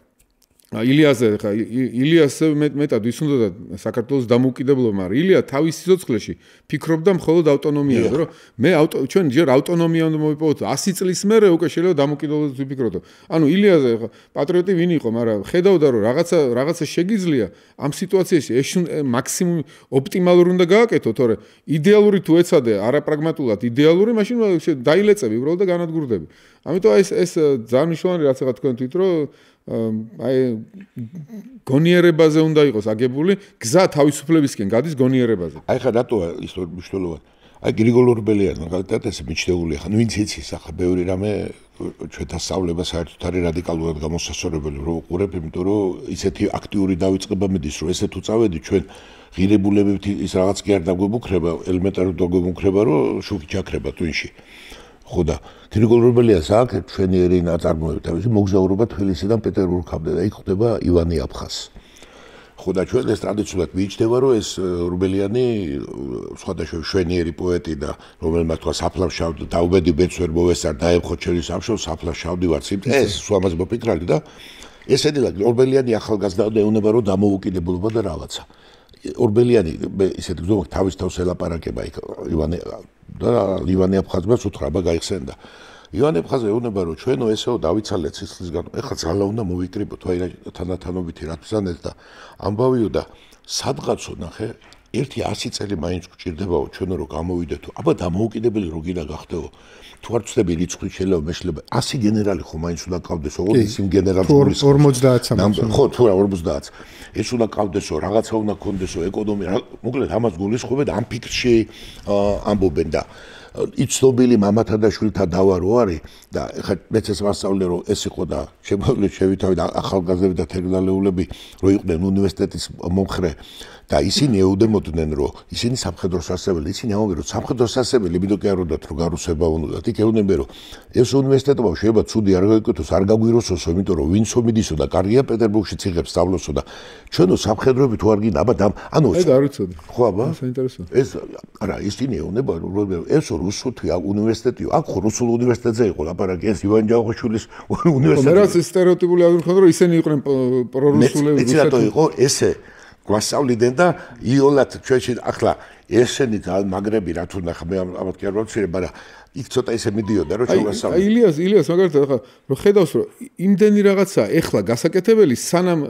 ილიას მეტად ვისუნდოდა საქართველოს დამოუკიდებლობა, მაგრამ ილია თავის სიცოცხლეში ფიქრობდა მხოლოდ ავტონომიაზე, რომ მე ჩვენ ჯერ ავტონომია უნდა მოვიპოვოთ 100 წლის მერე უკვე შეიძლება დამოუკიდებლობას ვიფიქროთ. ანუ ილიაზე პატრიოტი ვინ იყო, მაგრამ ხედავდა რომ რაღაცა შეგიძლია ამ სიტუაციაში მაქსიმუმ ოპტიმალური უნდა გააკეთო, თორე იდეალური თუ ეცადე არაპრაგმატულად იდეალური, მაშინ დაილეწები უბრალოდ და განადგურდები. ამიტომ ეს ძალიან მნიშვნელოვანი რაც ახლა თქვენ თვით რომ აი გონიერებაზე უნდა იყოს აგებული გზა თავისუფლებისკენ გადის გონიერებაზე. აი ხა რატოა ის მნიშვნელოვანი? აი გრიგოლ ორბელიანი მაგალითად ესე მიჩნეული ხა, ვინც იცის ახლა ბევრი რამე ჩვენთა სწავლება საერთოდ არის რადიკალურად გამოსასწორებელი რო უყურებ, იმიტომ რომ ისეთი აქტიური დავიწყება მიდის, რომ ესე თუ წავედი ჩვენ ღირებულებებით ის რაღაც კი არ დაგვემუქრება, ელემენტარულად დაგვემუქრება, რომ შუქი ჩაქრება twin-ში. ხო და გრიგოლ ორბელიანს აქვს ჩვენი ერენა წარმოებით, თავისი მოგზაურობა თბილისიდან პეტერბურგამდე და იქ ხდება ივანი აფხაზ. ხო და ჩვენ ეს ტრადიციულად მიიჩნევა რომ ეს რუბელიანი სხვადასხვა შვენიერი პოეტი და რომელმაც თქვა საფლავშავ დაუბედი ბეც ვერ მოვესწარ დაემხო ჩემი სამშობლო საფლავშავდი ვარ სიმთ ეს სულამაზ მოფიქრალი და ესენილა რუბელიანი ახალგაზრდა ეუნება რომ დამოუკიდებლობა და რაღაცა ორბელიანი ისეთი გზო თავის თავს ელაპარაკება იქ ივანე აფხაზმას უთხრა გაიხსენდა ივანე აფხაზი ეუბნება რომ ჩვენო ესეო დავიცალეთ სისხლისგან ეხლა ძალა უნდა მოვიკრიბოთ აი თანდათანობითი რა ბრძანეთ და ამბავიო და სადღაცო ნახე ერთი 100 წელი მაინც გვჭირდებაო ჩვენო რომ გამოვიდეთო აბა დამოუკიდებელი რო გინდა გახდეო თუ არ ვწდები რიცხვი შეიძლება მეშლება 100 გენერალი ხო მაინც უნდა ყავდეს ოღონდ ისიმ გენერალს 50 ხო თუ რა 50 ეს უნდა ყავდესო რაღაცა უნდა ქონდესო ეკონომია მოკლედ ამას გულისხმობენ ამ ფიქრში ამბობენ და იცნობილი მამათა და შვილთა დავა რო არის და ეხლა მეც ეს ვასწავლე რომ ეს იყო და შევითავი და ახალგაზრდები და თერგდალეულები რო იყვნენ უნივერსიტეტის მომხრე და ისინი ეუბნებოდნენ რომ ისინი სამხედროს ასწავლებელი ისინი ამბობენ რომ სამხედროს ასწავლებელი იმიტომ კი არ უნდათ რომ გარუსება უნდათ იქ ეუბნებიან რომ ეს უნივერსიტეტობა შეიძლება ცუდი არ გაიგეთოს არ გაგვიროსოსო იმიტომ რომ ვინც ომიდისო და კარგია პეტერბურგში ციხებს სწავლოსო და ჩვენო სამხედროები თუ არ გინდა აბა ანუ ეს არ ვიცოდი ხო აბა საინტერესო ეს არა ისინი ეუბნება რომ ეს რუსუთი უნივერსიტეტიო აქ ხო რუსულ უნივერსიტეტზე იყო ლაპარაკი ეს ივან ჯავახიშვილის უნივერსიტეტი მე რაც სტერეოტიპული აღარ მქონდა რომ ისინი იყვნენ პრორუსულები რუსეთში იყო ესე გვასწავლიდნენ და იოლად ჩვენში ახლა ესენი მაგრები რა თუ ნახა მე ამათ კი არ ვიცი მაგრამ იქ ცოტა ესე მიდიოდა რომ შევასწავლე ილიას მაგალითად ახლა რომ ხედავს რომ იმდენი რაღაცა ეხლა გასაკეთებელი სანამ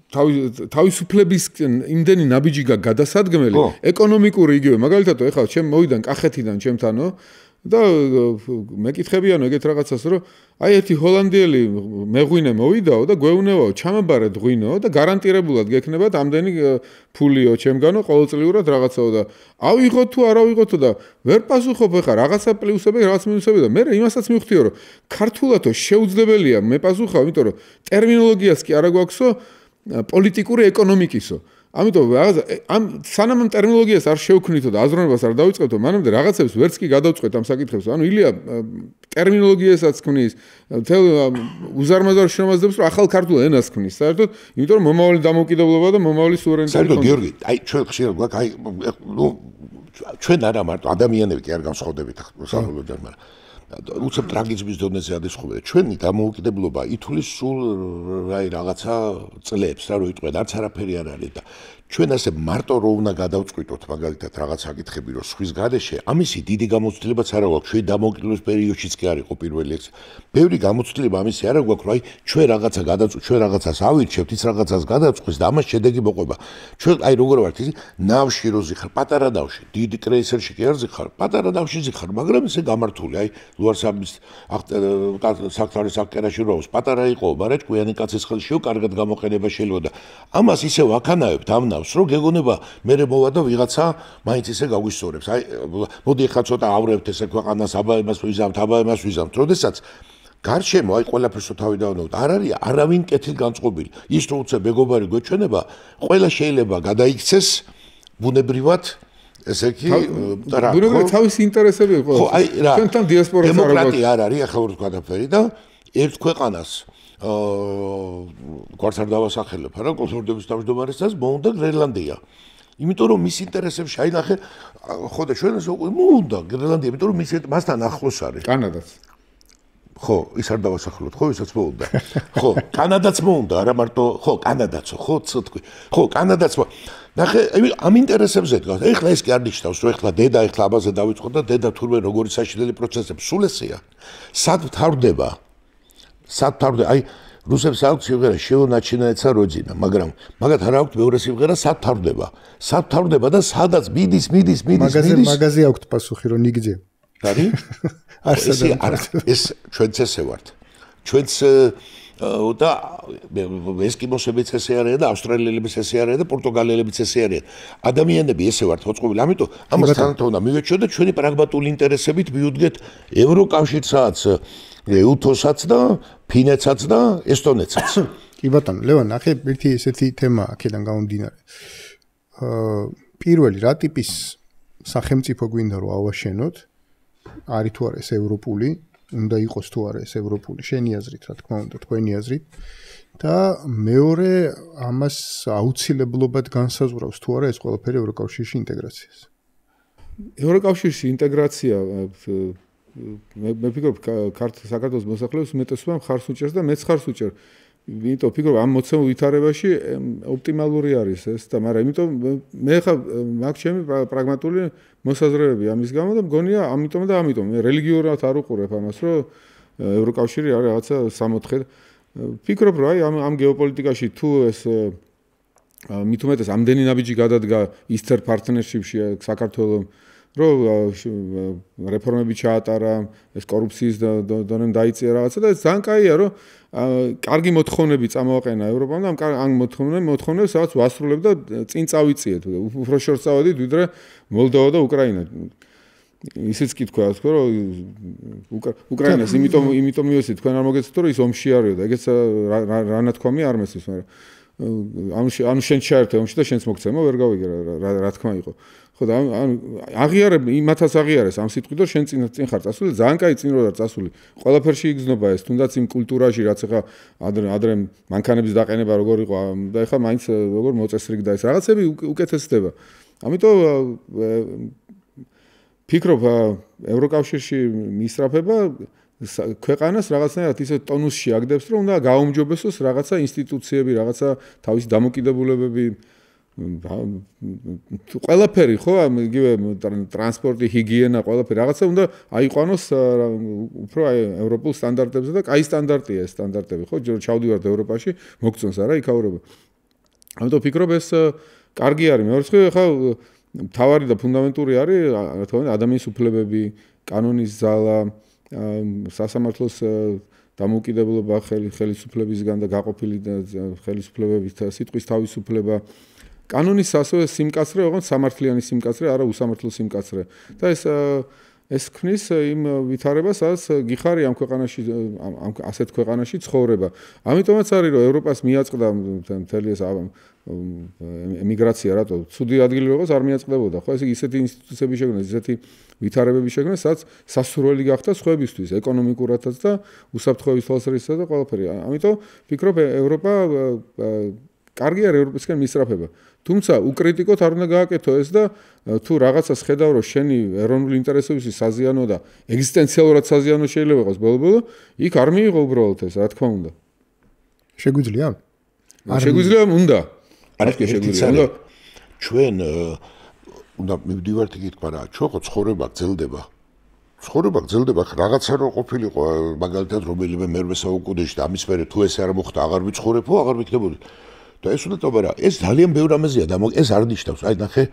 თავისუფლების იმდენი ნაბიჯი გადასადგმელი ეკონომიკური იგივე მაგალითად ეხლა ჩემ მოვიდან კახეთიდან ჩემთანო და მეკითხებიანო ეგეთ რაღაცას რომ აი ერთი ჰოლანდიელი მეღვინე მოვიდაო და გვეუნევაო ჩამაბარეთ ღვინო და გარანტირებულად გექნებათ ამდენი ფულიო ჩემგანო ყოველწლიურად რაღაცაო და ავიღოთ თუ არ ავიღოთო და ვერ პასუხობ ეხა რაღაცა პლუსები რაღაც მინუსები და მე იმასაც მივხვდიო რომ ქართულათო შეუძლებელია მე პასუხავ იმიტომ რომ ტერმინოლოგიას კი არა გვაქვსო პოლიტიკური ეკონომიკისო ამიტომ ამ სანამ ამ ტერმინოლოგიას არ შევქმნითო და აზროვნებას არ დავიწყებთო მანამდე რაღაცებს ვერც კი გადავწყვეტ ამ საკითხებს ანუ ილია ტერმინოლოგიასაც ქმნის მთელ უზარმაზარ შრომაზებს რომ ახალ ქართულ ენას ქმნის საერთოდ იმიტომ რომ მომავალი დამოუკიდებლობა და მომავალი სუვერენიტეტი საერთოდ გიორგი აი ჩვენ ხშირად გვაქვს აი ნუ ჩვენ არა მარტო ადამიანები კი არ განსხვავდებით სახელმწიფოდან მაგრამ უცებ ტრაგიზმის დონეზე ადასხობენ ჩვენი დამოუკიდებლობა ითulis სულ რაღაცა წლებს რა რო იტყვენ არც არაფერი არ არის და ჩვენ ასე მარტო რო უნდა გადავწყვიტოთ მაგალითად რაღაც საკითხები რომ სხვის გარეშე ამისი დიდი გამოცდილებაც არა გვაქვს ჩვენ დამოუკიდებლობის პერიოდშიც კი არ იყო პირველი ეს ბევრი გამოცდილება ამისი არა გვაქვს რომ აი ჩვენ რაღაცა გადავწყვიტ ჩვენ რაღაცას ავირჩევთ ის რაღაცას გადავწყვეტს და ამას შედეგი მოყვება ჩვენ აი როგორ ვართ ის ნავში რო ზიხარ პატარა ნავში დიდი კრეისერში კი არ ზიხარ პატარა ნავში ზიხარ მაგრამ ისე გამართული აი ლუარსაბის საქმრის აკერაში როს პატარა იყო მაგრამ ჭკვიანი კაცის ხელში კარგად გამოყენება შეიძლება და ამას ისე ვაქანავებთ ამ რო გეგონება მე მოვა და ვიღაცა მაინც ისე გაგვისწორებს აი მოდი ახლა ცოტა ავრევთ ესე ქვეყანას აბა იმას ვიზამთ როდესაც გარშემო აი ყველაფერს თავი დავანოთ არ არის არავინ კეთილგანწყობილი ის რო უცებ მეგობარი გვეჩვენება ყველა შეიძლება გადაიქცეს ბუნებრივად ესე კი რა ბუნებრივად თავისი ინტერესები ხო აი რა ჩვენთან დიასპორას დემოკრატია არ არის ახლა რო გადაფერი და ერთ ქვეყანას გვარს არ დავასახელებ რა კონსორციუმის თავმჯდომარესაც მოუნდა გრენლანდია იმიტომ რომ მის ინტერესებში აი ნახე ხო და ჩვენ ეს მოუნდა გრენლანდია იმიტომ რომ მასთან ახლოს არის კანადაც ხო ის არ დავასახელოთ ხო ისაც მოუნდა ხო კანადაც მოუნდა არა მარტო ხო კანადაცო ხო თქვი ხო კანადაც ნახე ამ ინტერესებზე დგას ეხლა ეს კი არ ნიშნავს რომ ეხლა დედა ეხლა აბაზე დავიწყოთ და დედა თურმე როგორი საშინელი პროცესები სულ ესეა სად თავდება აი რუსებს აქვს სიმღერა შეუნაჩინაეცა როძინა მაგრამ მაგათ არ აქვს მეორე სიმღერა სად თავდება და სადაც მიდის მაგაზე აქვს პასუხი რომ ნიგძე არის ეს ჩვენც ესე ვართ ჩვენც და ესკიმოსებიც ესე არიან და ავსტრალიელებიც ესე არიან და პორტუგალიელებიც ესე არიან ადამიანები ესე ვართ მოწყობილი ამიტომ ამას თანათან უნდა მივეჩვენოთ და ჩვენი პრაგმატული ინტერესებით მივუდგეთ ევროკავშირსაც ეუთოსაც და ფინეთსაც და ესტონეთსაც. კი ბატონო, ლევან, ახე ერთი ესეთი თემა აქედან გამომდინარე. პირველი რა ტიპის სახელმწიფო გვინდა რომ ავაშენოთ? არის თუ არა ეს ევროპული უნდა იყოს თუ არა ეს ევროპული შენი აზრით, რა თქმა უნდა, თქვენი აზრით. და მეორე ამას აუცილებლობად განსაზღვრავს თუ არა ეს ყველაფერი ევროკავშირში ინტეგრაციას. ევროკავშირში ინტეგრაცია მე ფიქრობ საქართველოს მოსახლეობის უმეტესობამ ხარს უჭერს და მეც ხარს უჭერ. იმიტომ ფიქრობ ამ მოცემულ ვითარებაში ოპტიმალური არის ეს და მაგრამ იმიტომ მე ხა მაქვს ჩემი პრაგმატული მოსაზრებები ამის გამო და მგონია ამიტომ მე რელიგიურად არ უყურებ ამას რომ ევროკავშირი არის რაღაცა სამოთხე ფიქრობ რომ აი ამ გეოპოლიტიკაში თუ ეს მით უმეტეს ამდენი ნაბიჯი გადადგა Eastern Partnership-ში საქართველოს რომ რეფორმები ჩაატარა, ეს კორუფციის დონემ დაიწია რაღაცა და ეს ძალიან კაია რომ კარგი მოთხოვნები წამოაყენა ევროპამ და ამ მოთხოვნებს სადაც ვასრულებ და წინ წავიწიეთ. უფრო შორს წავედით ვიდრე მოლდოვა და უკრაინა. ისიც კი თქვა რომ უკრაინას იმიტომ მივესწრით თქვენ არ მოგეცეთ რომ ის ომში არისო და ეგეც რა ნათქვამი არ მესმის მაგრამ ანუ შენ ჩაერთე ომში და შენც მოგცემო ვერ გავიგე რა თქმა იყო. ხო და აღიარებ იმათაც აღიარეს ამ სიტყვით რომ შენ წინ ხარ წასული ძალიან კაი წინ როარ წასული ყველაფერში იგზნობა ეს თუნდაც იმ კულტურაში რაც ახლა ადრე მანქანების დაყენება როგორ იყო და ახლა მაინც როგორ მოწესრიგდა ეს რაღაცები უკეთესდება. ამიტომ ფიქრობ ევროკავშირში მისწრაფება ქვეყანას რაღაცნაირად ისე ტონუსში აგდებს რომ უნდა გააუმჯობესოს რაღაცა ინსტიტუციები, რაღაცა თავისი დამოკიდებულებები ყველაფერი ხო იგივე ტრანსპორტი, ჰიგიენა, ყველაფერი რაღაცა უნდა აიყვანოს უფრო ევროპულ სტანდარტებზე და კაი სტანდარტია ეს სტანდარტები ხო ჩავდივართ ევროპაში მოგწონს არა იქაურობა. ამიტომ ფიქრობ ეს კარგი არის. მეორე ხა მთავარი და ფუნდამენტური არის რა თქმა უნდა ადამიანის უფლებები, კანონის ძალა, სასამართლოს დამოუკიდებლობა ხელისუფლებისგან და გაყოფილი ხელისუფლებებით სიტყვის თავისუფლება, კანონის ასევე სიმკაცრე, ოღონდ სამართლიანი სიმკაცრე, არა უსამართლო სიმკაცრე. და ეს ქმნის იმ ვითარებას, სადაც გიხარი ამ ქვეყანაში, ასეთ ქვეყანაში ცხოვრება. ამიტომაც არის რომ ევროპას მიაწყდა მთელი ეს ემიგრაცია, რატო? ცუდი ადგილი როგორც არ მიაწყდებოდა, ხო? ესე იგი ისეთი ინსტიტუციები შექმნეს, ისეთი ვითარებები შექმნეს, სადაც სასურველი გახდა სხვებისთვის, ეკონომიკურადაც და უსაფრთხოების თვალსაზრისით და ყველაფერი. ამიტომ ფიქრობ ევროპა კარგი არის ევროპისკენ მისწრაფება. თუმცა უკრიტიკოთ არ უნდა გააკეთო ეს და თუ რაღაცას ხედავ რომ შენი ეროვნული ინტერესებისთვის საზიანო და ეგზისტენციალურად საზიანო შეიძლება იყოს ბოლო-ბოლო, იქ არ მიიღო უბრალოდ ეს, რა თქმა უნდა. შეგვიძლია? შეგვიძლია უნდა. არა შეგვიძლია. ჩვენ უნდა მივდივართ იგითქვა რა, ჩვენ ხო ცხოვრება გრძელდება. ცხოვრება გრძელდება, რაღაცა რო ყოფილიყო, მაგალითად რომელიმე მერვე საუკუნეში და ამის მერე თუ ეს არ მოხდა, აღარ ვიცხოვრებო, აღარ ვიქნებოდი. და ეს უნდა თქო რა, ეს ძალიან ბევრ ამაზეა და ეს არ ნიშნავს. აი ნახე,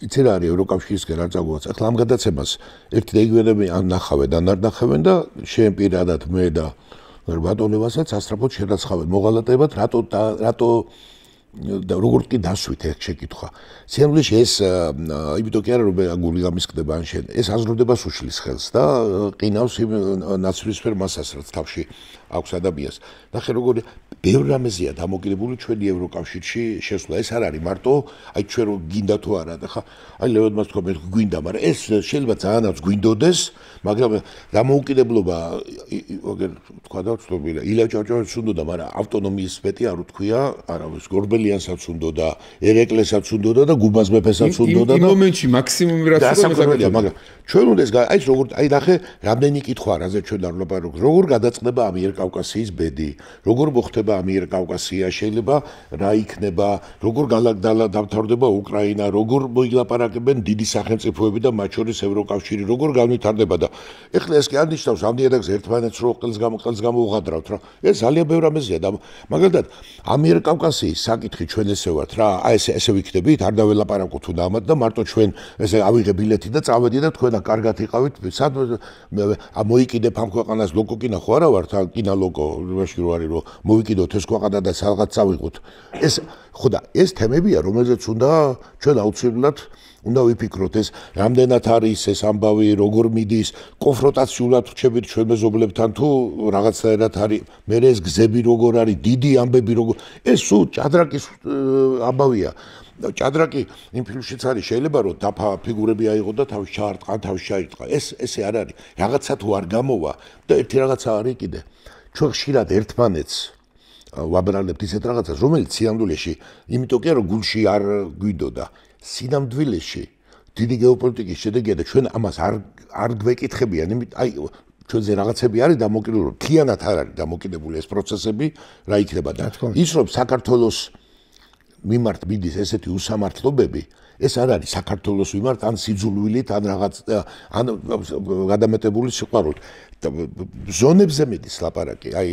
იცი რა არის ევროკავშირისგან არ წაგვაც. ახლა ამ გადაცემას ერთი და იგივე ან ნახავენ, ან არ ნახავენ და შენ პირადად მე და ბატონებასაც ასტრაფოდ შედაცხავენ. მოღალატებად რატო და როგორ კი დასვით ეს შეკითხვა. სიამოვნებაში ეს იმიტომ კი არა რომ აგული გამისკდება ან შენ ეს აზროვნებას უშლის ხელს და ყინავს იმ ნაცრისფერ მასას რაც თავში აქვს ადამიანს. ნახე როგორ ბევრ რამეზეა დამოკიდებული ჩვენი ევროკავშირში შესვლა. ეს არ არის მარტო აი ჩვენ რო გინდა თუ არა და ხა აი ლევადმას თქვა მე გვინდა, მაგრამ ეს შეიძლება ძალიანაც გვინდოდეს, მაგრამ დამოუკიდებლობა როგორ თქვა და ვცდილობია ილა ჭავჭავაძეც უნდა, მაგრამ ავტონომიის მეტი არ უთქვია არავის გორბელიანსაც უნდა და ერეკლესაც უნდა და გუბას მეფესაც უნდა და იმ მომენტში მაქსიმუმი რაც უნდა, მაგრამ ჩვენ უნდა ეს აი როგორ აი ნახე რამდენი კითხვა რაზე ჩვენ არ ვლაპარაკობთ, როგორ გადაწყდება ამიერკავკასიის ბედი, როგორ მოხდება ამიერკავკასია, შეიძლება რა იქნება, როგორ დამთავრდება უკრაინა, როგორ მოილაპარაკებენ დიდი სახელმწიფოები და მათ შორის ევროკავშირი, როგორ განვითარდება და ეხლა ეს კი არ ნიშნავს ამდენადაც ერთმანეთს რო ყელს გამოვღადრავთ რა. ეს ძალიან ბევრ ამაზეა და მაგალითად ამიერკავკასიის საკითხი ჩვენ ესე ვართ რა, აი ესე ვიქნებით, არ დაველაპარაკოთ უნდა ამათ და მარტო ჩვენ ესე ავიღე ბილეთი და წავედი და თქვენ კარგად იყავით, სად მოიკიდებ ამ ქვეყანას ლოკო კინა ხო არა ვართ, კინა ლოკო რაში რო არის რომ მოვიკიდოთ ეს ქვეყანა და სადღაც წავიღოთ. ეს ხო და ეს თემებია, რომელზეც უნდა ჩვენ აუცილებლად უნდა ვიფიქროთ ეს რამდენად არის ეს ამბავი, როგორ მიდის, კონფრონტაციულად რჩებით ჩვენ მეზობლებთან თუ რაღაცნაირად არის, მე ეს გზები როგორ არის, დიდი ამბები როგორ ეს სულ ჭადრაკის ამბავია. ჭადრაკი იმ ფილმშიც არის შეიძლება რომ დაფა ფიგურები აიღო და თავის ჩაარტყა, თავის ჩაარტყა. ესე არ არის. რაღაცა თუ არ გამოვა და ერთი რაღაცა არის კიდე. ჩვენ ხშირად ერთმანეთს ვაბრალებთ ისეთ რაღაცას, რომელიც სიამდვილეში, იმიტომ კი რომ გულში არ გვიდოდა. სინამდვილეში დიდი გეოპოლიტიკის შედეგია და ჩვენ ამას არ გვეკითხებიან, აი ჩვენზე რაღაცები არის დამოკიდებული, მთლიანად არ არის დამოკიდებული ეს პროცესები, რა იქნება და ის რომ საქართველოს მიმართ მიდის ესეთი უსამართლობები, ეს არ არის საქართველოს მიმართ ან სიძულვილით, ან რაღაც ან გადამეტებული სიყვარულით. ზონებზე მიდის ლაპარაკი, აი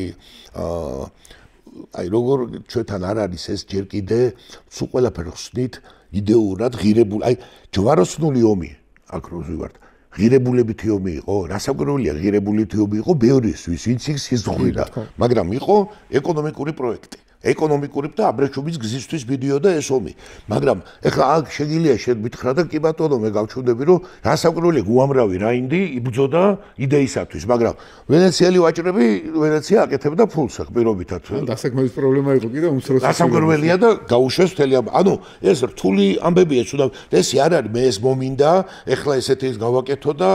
როგორ ჩვენთან არ არის ეს ჯერ კიდე სულ ყველაფერს ხსნით იდეურად ღირებული, აი ჯვაროსნული ომი აქ რო ვივართ. ღირებულებითი ომი იყო, რასაკვირველია ღირებულებითი ომი იყო ბევრისთვის, ვინც ის სიზღვირა, მაგრამ იყო ეკონომიკური პროექტი. ეკონომიკური და აბრეშუმის გზისთვის მიდიოდა ეს ომი. მაგრამ ეხლა აქ შეგიძლია მითხრა და კი ბატონო მე გავჩვენები რომ რასაკვირველია უამრავი რაინდი იბრძოდა იდეისათვის, მაგრამ ვენეციელი ვაჭრები ვენეცია აკეთებდა ფულს პირობითად. დასაქმების პრობლემა იყო კიდე უმცროსი. რასაკვირველია და გაუშვეს მთელი ანუ ეს რთული ამბებია თუნდაც ესე არ არის მე ეს მომინდა ეხლა ესეთი ის გავაკეთო და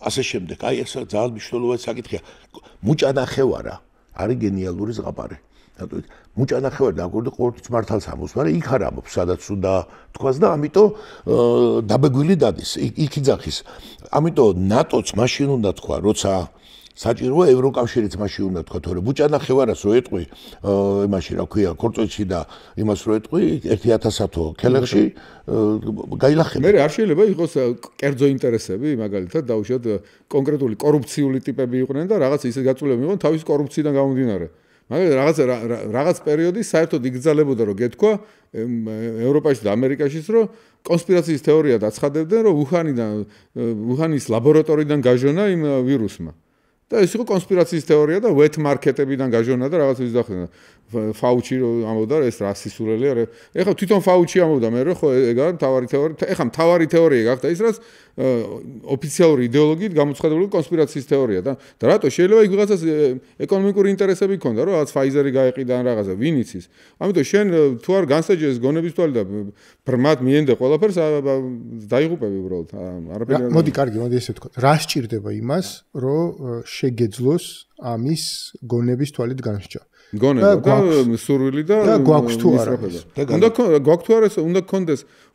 ასე შემდეგ. აი ეს ძალიან მნიშვნელოვანი საკითხია. მუჭანახევარა არის გენიალური ზღაპარი. მუჭანახევარი დაგვირდა ყოველთვის მართალს ამბობს, მაგრამ იქ არ ამბობს, სადაც უნდა თქვას და ამიტომ დაბეგვილი დადის, იქ იძახის. ამიტომ ნატოც მაშინ უნდა თქვა, როცა საჭიროა ევროკავშირიც მაშინ უნდა თქვა, თორე მუჭანახევარას რო ეტყვი, იმაში რა ქვია, ქორწილში და იმას რო ეტყვი 1000-ათო ქელახში გაილახება. მე არ შეიძლება იყოს კერძო ინტერესები, მაგალითად, დაუშვათ კონკრეტული კორუფციული ტიპები იყვნენ და რაღაც ისეთ გაწულებები იყვნენ თავის კორუფციიდან გამომდინარე. მაგრამ რაღაც პერიოდი საერთოდ იგრძელებოდა რომ გეთქვა ევროპაში და ამერიკაშიც რომ კონსპირაციის თეორია დაცხადებდნენ რომ უჰანის ლაბორატორიიდან გაჟონა იმ ვირუსმა. და ეს იყო კონსპირაციის თეორია და wet market-ებიდან გაჟონა და რაღაც ვიზახდნენ. ფაუჩი ამბობდა ეს რასისულელია. ეხლა თვითონ ფაუჩი ამბობდა მე რომ ხო ეგ არის მთავარი თეორია. ეხლა მთავარი თეორია გახდა ის რაც ოფიციალური იდეოლოგიით გამოცხადებული კონსპირაციის თეორია და რატო შეიძლება იქ ვიღაცას ეკონომიკური ინტერესები ქონდა რომ რაღაც ფაიზერი გაეყიდა ან რაღაცა ვინ იცის. ამიტომ შენ თუ არ განსაჯეს გონების თვალი და ბრმად მიენდე ყველაფერს დაიღუპები უბრალოდ. მოდი კარგი, მოდი ესე ვთქვა. რა სჭირდება იმას რომ შეგეძლოს ამის გონების თვალით განსჯა. გონება და სურვილი და გვაქვს თუ არა. გვაქვს თუ არა,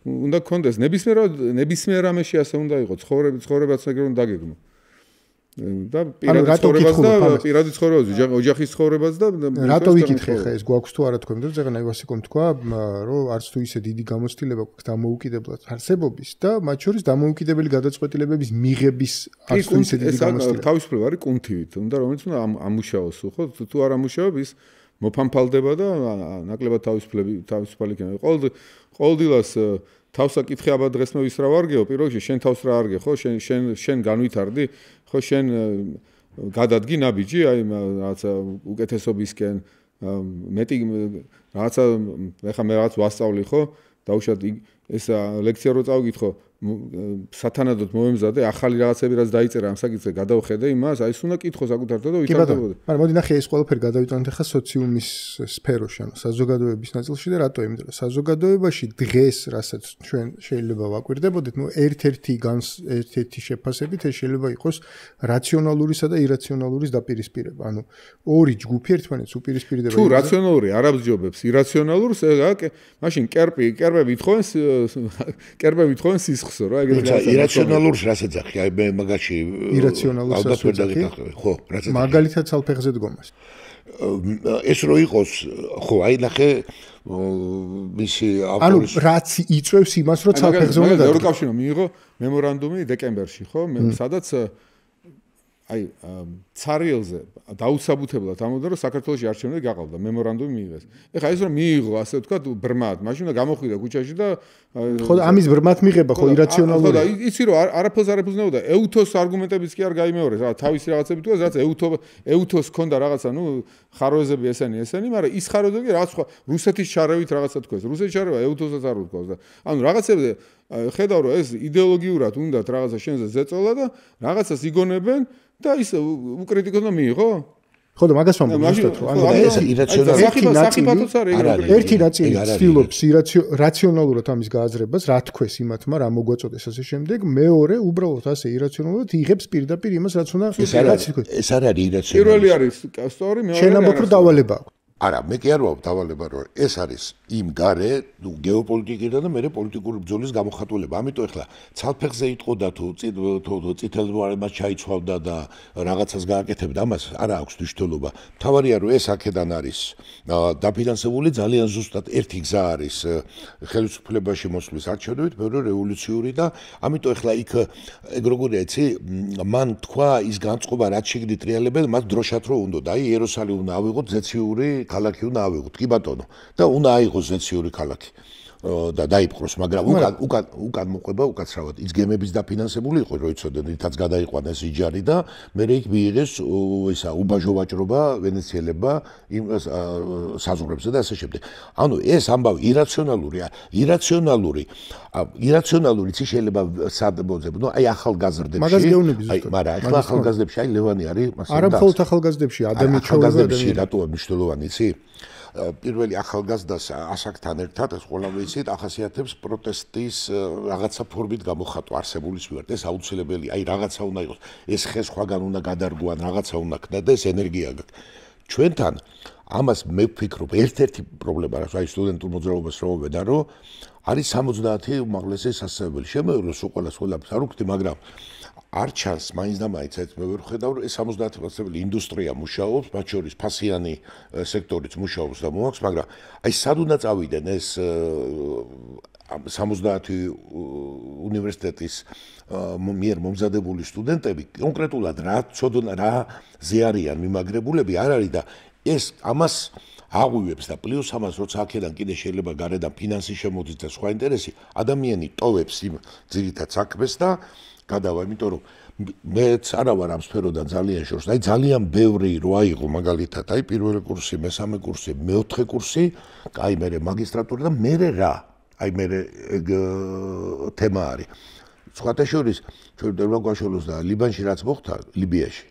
უნდა გქონდეს ნებისმიერ რამეში ასე უნდა იყოს, ცხოვრებაც ეგრე უნდა დაგეგმო. და პირადი ცხოვრებას, ოჯახის ცხოვრებას და რატო ვიკითხე ხა ეს გვაქვს თუ არა თქვენ და ზეგან აივასიკომ თქვა რომ არც თუ ისე დიდი გამოცდილება გვაქვს დამოუკიდებლად არსებობის და მათ შორის დამოუკიდებელი გადაწყვეტილებების მიღების არც თუ ისე დიდი გამოცდილება. თავისუფლება არის კუნთივით, უნდა რომელიც უნდა ამუშაოს, ხო? თუ არ ამუშავებს ის მოფამფალდება და ნაკლებად თავისუფალი იქნება. ყოველდღიურად თავსაკითხი აბა დღეს მე ვის რა ვარგეო, პირველ რიგში შენ თავს რა არგე, ხო? შენ განვითარდი, ხო შენ გადადგი ნაბიჯი, აი რაღაცა უკეთესობისკენ, მეტი რაღაცა ეხა მე რაღაც ვასწავლი, ხო? დაუშვათ ეს ლექცია რო წავიკითხო, სათანადოდ მომემზადე, ახალი რაღაცები რაც დაიწერა ამ საკითხზე, გადავხედე იმას, აი ეს უნდა კითხო საკუთართო და ვითარდებოდა. მაგრამ მოდი ნახე ეს ყველაფერი გადავიტანოთ ახლა სოციუმის სფეროში, ანუ საზოგადოების ნაწილში და რატო იმიტომ რომ საზოგადოებაში დღეს რასაც ჩვენ შეიძლება ვაკვირდებოდეთ, ერთ-ერთი შეფასებით ეს შეიძლება იყოს რაციონალურისა და ირაციონალურის დაპირისპირება. ანუ ორი ჯგუფი ერთმანეთს უპირისპირდება. თუ რაციონალური არ აბზიობებს ირაციონალურს, მაშინ კერპები ითხოვენ სისხლს რა ეგრე ირაციონალურს რას ეძახი? აი მე მაგაში ირაციონალურს ხო, რაც ეძახი. მაგალითად სალფეხზე დგომას. ეს რო იყოს, ხო, აი ნახე მისი ავტორის ანუ რაც იწევს იმას რომ სალფეხზე უნდა დადგეს. ევროკავშირმა მიიღო მემორანდუმი დეკემბერში, ხო? სადაც აი ცარიელზე დაუსაბუთებლად ამბობდა რომ საქართველოში არჩევნები გაყავდა მემორანდუმი მიიღეს. ეხლა ეს რომ მიიღო ასე ვთქვათ ბრმად, მაშინ უნდა გამოხვიდა ქუჩაში და ხო და ამის ბრმად მიღება ხო ირაციონალურია. ხო და იცი რომ არაფერს არ ეფუძნებოდა ეუთოს არგუმენტებიც კი არ გაიმეორეს. რა თავისი რაღაცები თქვა, რაც ეუთოს ქონდა რაღაცა, ხაროეზები ესენი, მაგრამ ის ხაროეზები რაღაც სხვა რუსეთის ჩარევით რაღაცა თქვეს. რუსეთის ჩარევა ეუთოსაც არ უთქვას და ანუ რაღაცებზე ხედავ რომ ეს იდეოლოგიურად უნდათ რაღაცა შენზე ზეწოლა და რაღაცას იგონებენ და ის უკრიტიკოს და მიიღო? ხო და მაგას ვამბობ ზუსტად რომ ეს ირაციონალური ერთი ნაწილი ცდილობს რაციონალურად ამის გააზრებას, რა თქვეს იმათმა, რა მოგვაწოდეს ასე შემდეგ, მეორე უბრალოდ ასე ირაციონალურად იღებს პირდაპირ იმას, რაც უნდა ეს არ არის ირაციონალური. პირველი არის სწორი, მეორე შენ ამბობ რომ დავალება აქვს. არა, მე კი არ ვამბობ დავალება, რომ ეს არის იმ გარე, გეოპოლიტიკიდან და მეორე პოლიტიკური ბრძოლის გამოხატულება. ამიტომ ეხლა ცალფეხზე იტყოდა თუ წითელ ზღვარებას ჩაიცვავდა და რაღაცას გააკეთებდა, ამას არა აქვს მნიშვნელობა. მთავარია რომ ეს აქედან არის დაფინანსებული, ძალიან ზუსტად ერთი გზა არის ხელისუფლებაში მოსვლის არჩევნებით, მეორე რევოლუციური და ამიტომ ეხლა იქ ეგ როგორია, იცი, მან თქვა ის განწყობა, რაც შეგდით რეალებენ, მას დროშად რო უნდა, აი იერუსალიმი უნდა ავიღოთ ზეციური ქალაქი უნდა ავიღოთ, კი ბატონო. და უნდა აიღოს ზეციური ქალაქი და დაიპყროს, მაგრამ უკან მოყვება უკაცრავად. ის გემების დაფინანსებული იყო, რო იცოდე, რითაც გადაიყვანეს იჯარი და მე იქ მიიღეს ისა უბაჟო ვაჭრობა ვენეციელებმა იმ საზღვრებზე და ასე შემდეგ. ანუ ეს ამბავი ირაციონალურია, ირაციონალური იცი შეიძლება სადმოძებ, ნუ აი ახალგაზრდებში. მაგას გეუბნები ზუსტად. მაგრამ ახლა ახალგაზრდებში აი ლევანი არის, მასალა. არა მხოლოდ ახალგაზრდებში, ადამიანებში რატოა მნიშვნელოვანი, იცი? პირველი ახალგაზრდას ასაკთან ერთად ეს ყველა ვიცით ახასიათებს პროტესტის რაღაცა ფორმით გამოხატვა არსებულის მიმართ. ეს აუცილებელია, აი რაღაცა უნდა იყოს. ეს ხე სხვაგან უნდა გადარგო ან რაღაცა უნდა ქნა და ეს ენერგია გაქვს. ჩვენთან ამას მე ვფიქრობ, ერთ-ერთი პრობლემა რაც აი სტუდენტურ მოძრაობას რო ვედა, რომ არის 70 უმაღლესი სასწავლებელი. შემეძლოს ყველაფერს არ ვქდი, მაგრამ არ ჩანს მაინც და მაინც ეს მე ვერ ხედავ რომ ეს 70% ინდუსტრია მუშაობს, მათ შორის ფასიანი სექტორიც მუშაობს და მოაქვს, მაგრამ აი სად უნდა წავიდნენ ეს 70 უნივერსიტეტის მიერ მომზადებული სტუდენტები, კონკრეტულად რა ზე არიან მიმაგრებულები არ არის და ეს ამას აღვივებს და პლუს ამას როცა აქედან კიდე შეიძლება გარედან ფინანსი შემოდის და სხვა ინტერესი, ადამიანი ტოვებს იმ ძირითად საქმეს და გადავა, იმიტომ რომ მეც არა ვარ ამ სფეროდან ძალიან შორს. აი ძალიან ბევრი რო აიღო მაგალითად, აი პირველი კურსი, მესამე კურსი, მეოთხე კურსი, აი მე მაგისტრატურა და მე რა. აი მე ეგ თემა არის. სხვათა შორის ჩვენ დერმაგვაშოლოს და ლიბანში რაც მოხდა, ლიბიაში.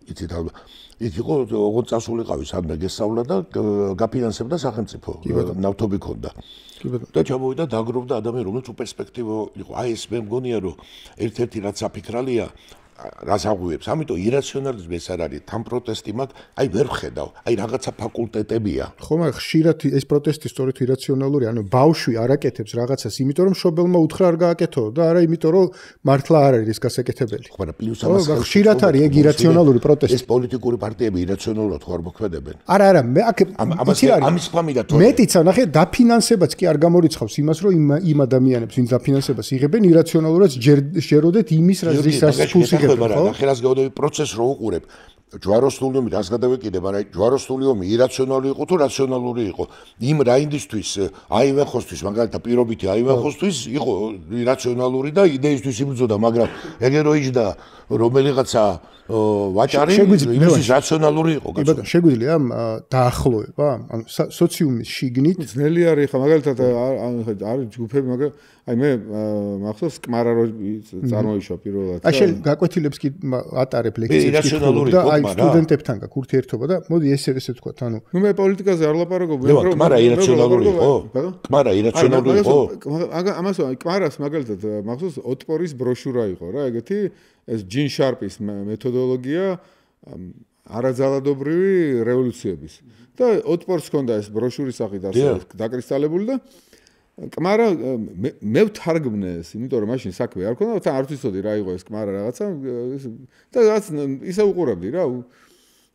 იცით ალბათ. იქ იყო ოღონდ წასულიყავი სადმე გესწავლა და გაფინანსებდა სახელმწიფო. ნავთობი ქონდა. და ჩამოვიდა დაგროვდა ადამიანი, რომელიც უპერსპექტივო იყო. აი ეს მე მგონია რომ ერთ-ერთი რაც საფიქრალია რას აღვივებს. ამიტომ ირაციონალიზმი ეს არ არის, თან პროტესტი მაგ, აი ვერ ვხედავ. აი რაღაცა ფაკულტეტებია. ხო, მაგრამ ხშირად ეს პროტესტი სწორედ ირაციონალური, ანუ ბავშვი არ აკეთებს რაღაცას, იმიტომ რომ მშობელმა უთხრა არ გააკეთო და არა იმიტომ რომ მართლა არ არის გასაკეთებელი. ხო, მაგრამ პლუს ამას ხშირად არის ეგ ირაციონალური პროტესტი. ეს პოლიტიკური პარტიები ირაციონალურად ხო არ მოქმედებენ. არა, მე აქ ამის ფამილია თორე. მეტიცა, ნახე, დაფინანსებაც კი არ გამორიცხავს იმას, რომ იმ ადამიანებს, ვინც დაფინანსებას იღებენ, ირაციონალურად შეეროდეთ იმის რაც ფულს იღებენ. მაგრამ ხელას გაოდები პროცესს რო უყურებ ჯვაროსნული ომი რას გადავეკიდე, მაგრამ ჯვაროსნული ომი ირაციონალური იყო თუ რაციონალური იყო? იმ რაინდისთვის, აივენხოსთვის, მაგალითად პირობითი აივენხოსთვის იყო ირაციონალური და იდეისთვის იბრძოდა, მაგრამ ეგე რო იჯდა რომელიღაცა ვაჭარი იმის რაციონალური იყო. კი ბატონო, შეგვიძლია დაახლოება, ანუ სოციუმის შიგნით ძნელი არის ხა მაგალითად არის ჯგუფები, მაგრამ აი მე მახსოვს კმარა რო წარმოიშვა პირველად. აი შენ გაკვეთილებს კი ატარებ ლექციებს და აი სტუდენტებთან გაქვს ურთიერთობა და მოდი ესე ვთქვა, ანუ ნუ მე პოლიტიკაზე არ ლაპარაკობ, კმარა ირაციონალური იყო? კმარა ირაციონალური იყო? ამას კმარას მაგალითად მახსოვს ოტპორის ბროშურა იყო რა, ეგეთი ეს ჯინ შარპის მეთოდოლოგია არაძალადობრივი რევოლუციების და ოტპორს ჰქონდა ეს ბროშურის სახით ასე დაკრისტალებული და კმარა მე ვთარგმნე ეს, იმიტომ რომ მაშინ საქმე არ ქონდა, თან არ ვიცოდი რა იყო ეს კმარა რაღაცა და რაც ისე უყურებდი რა,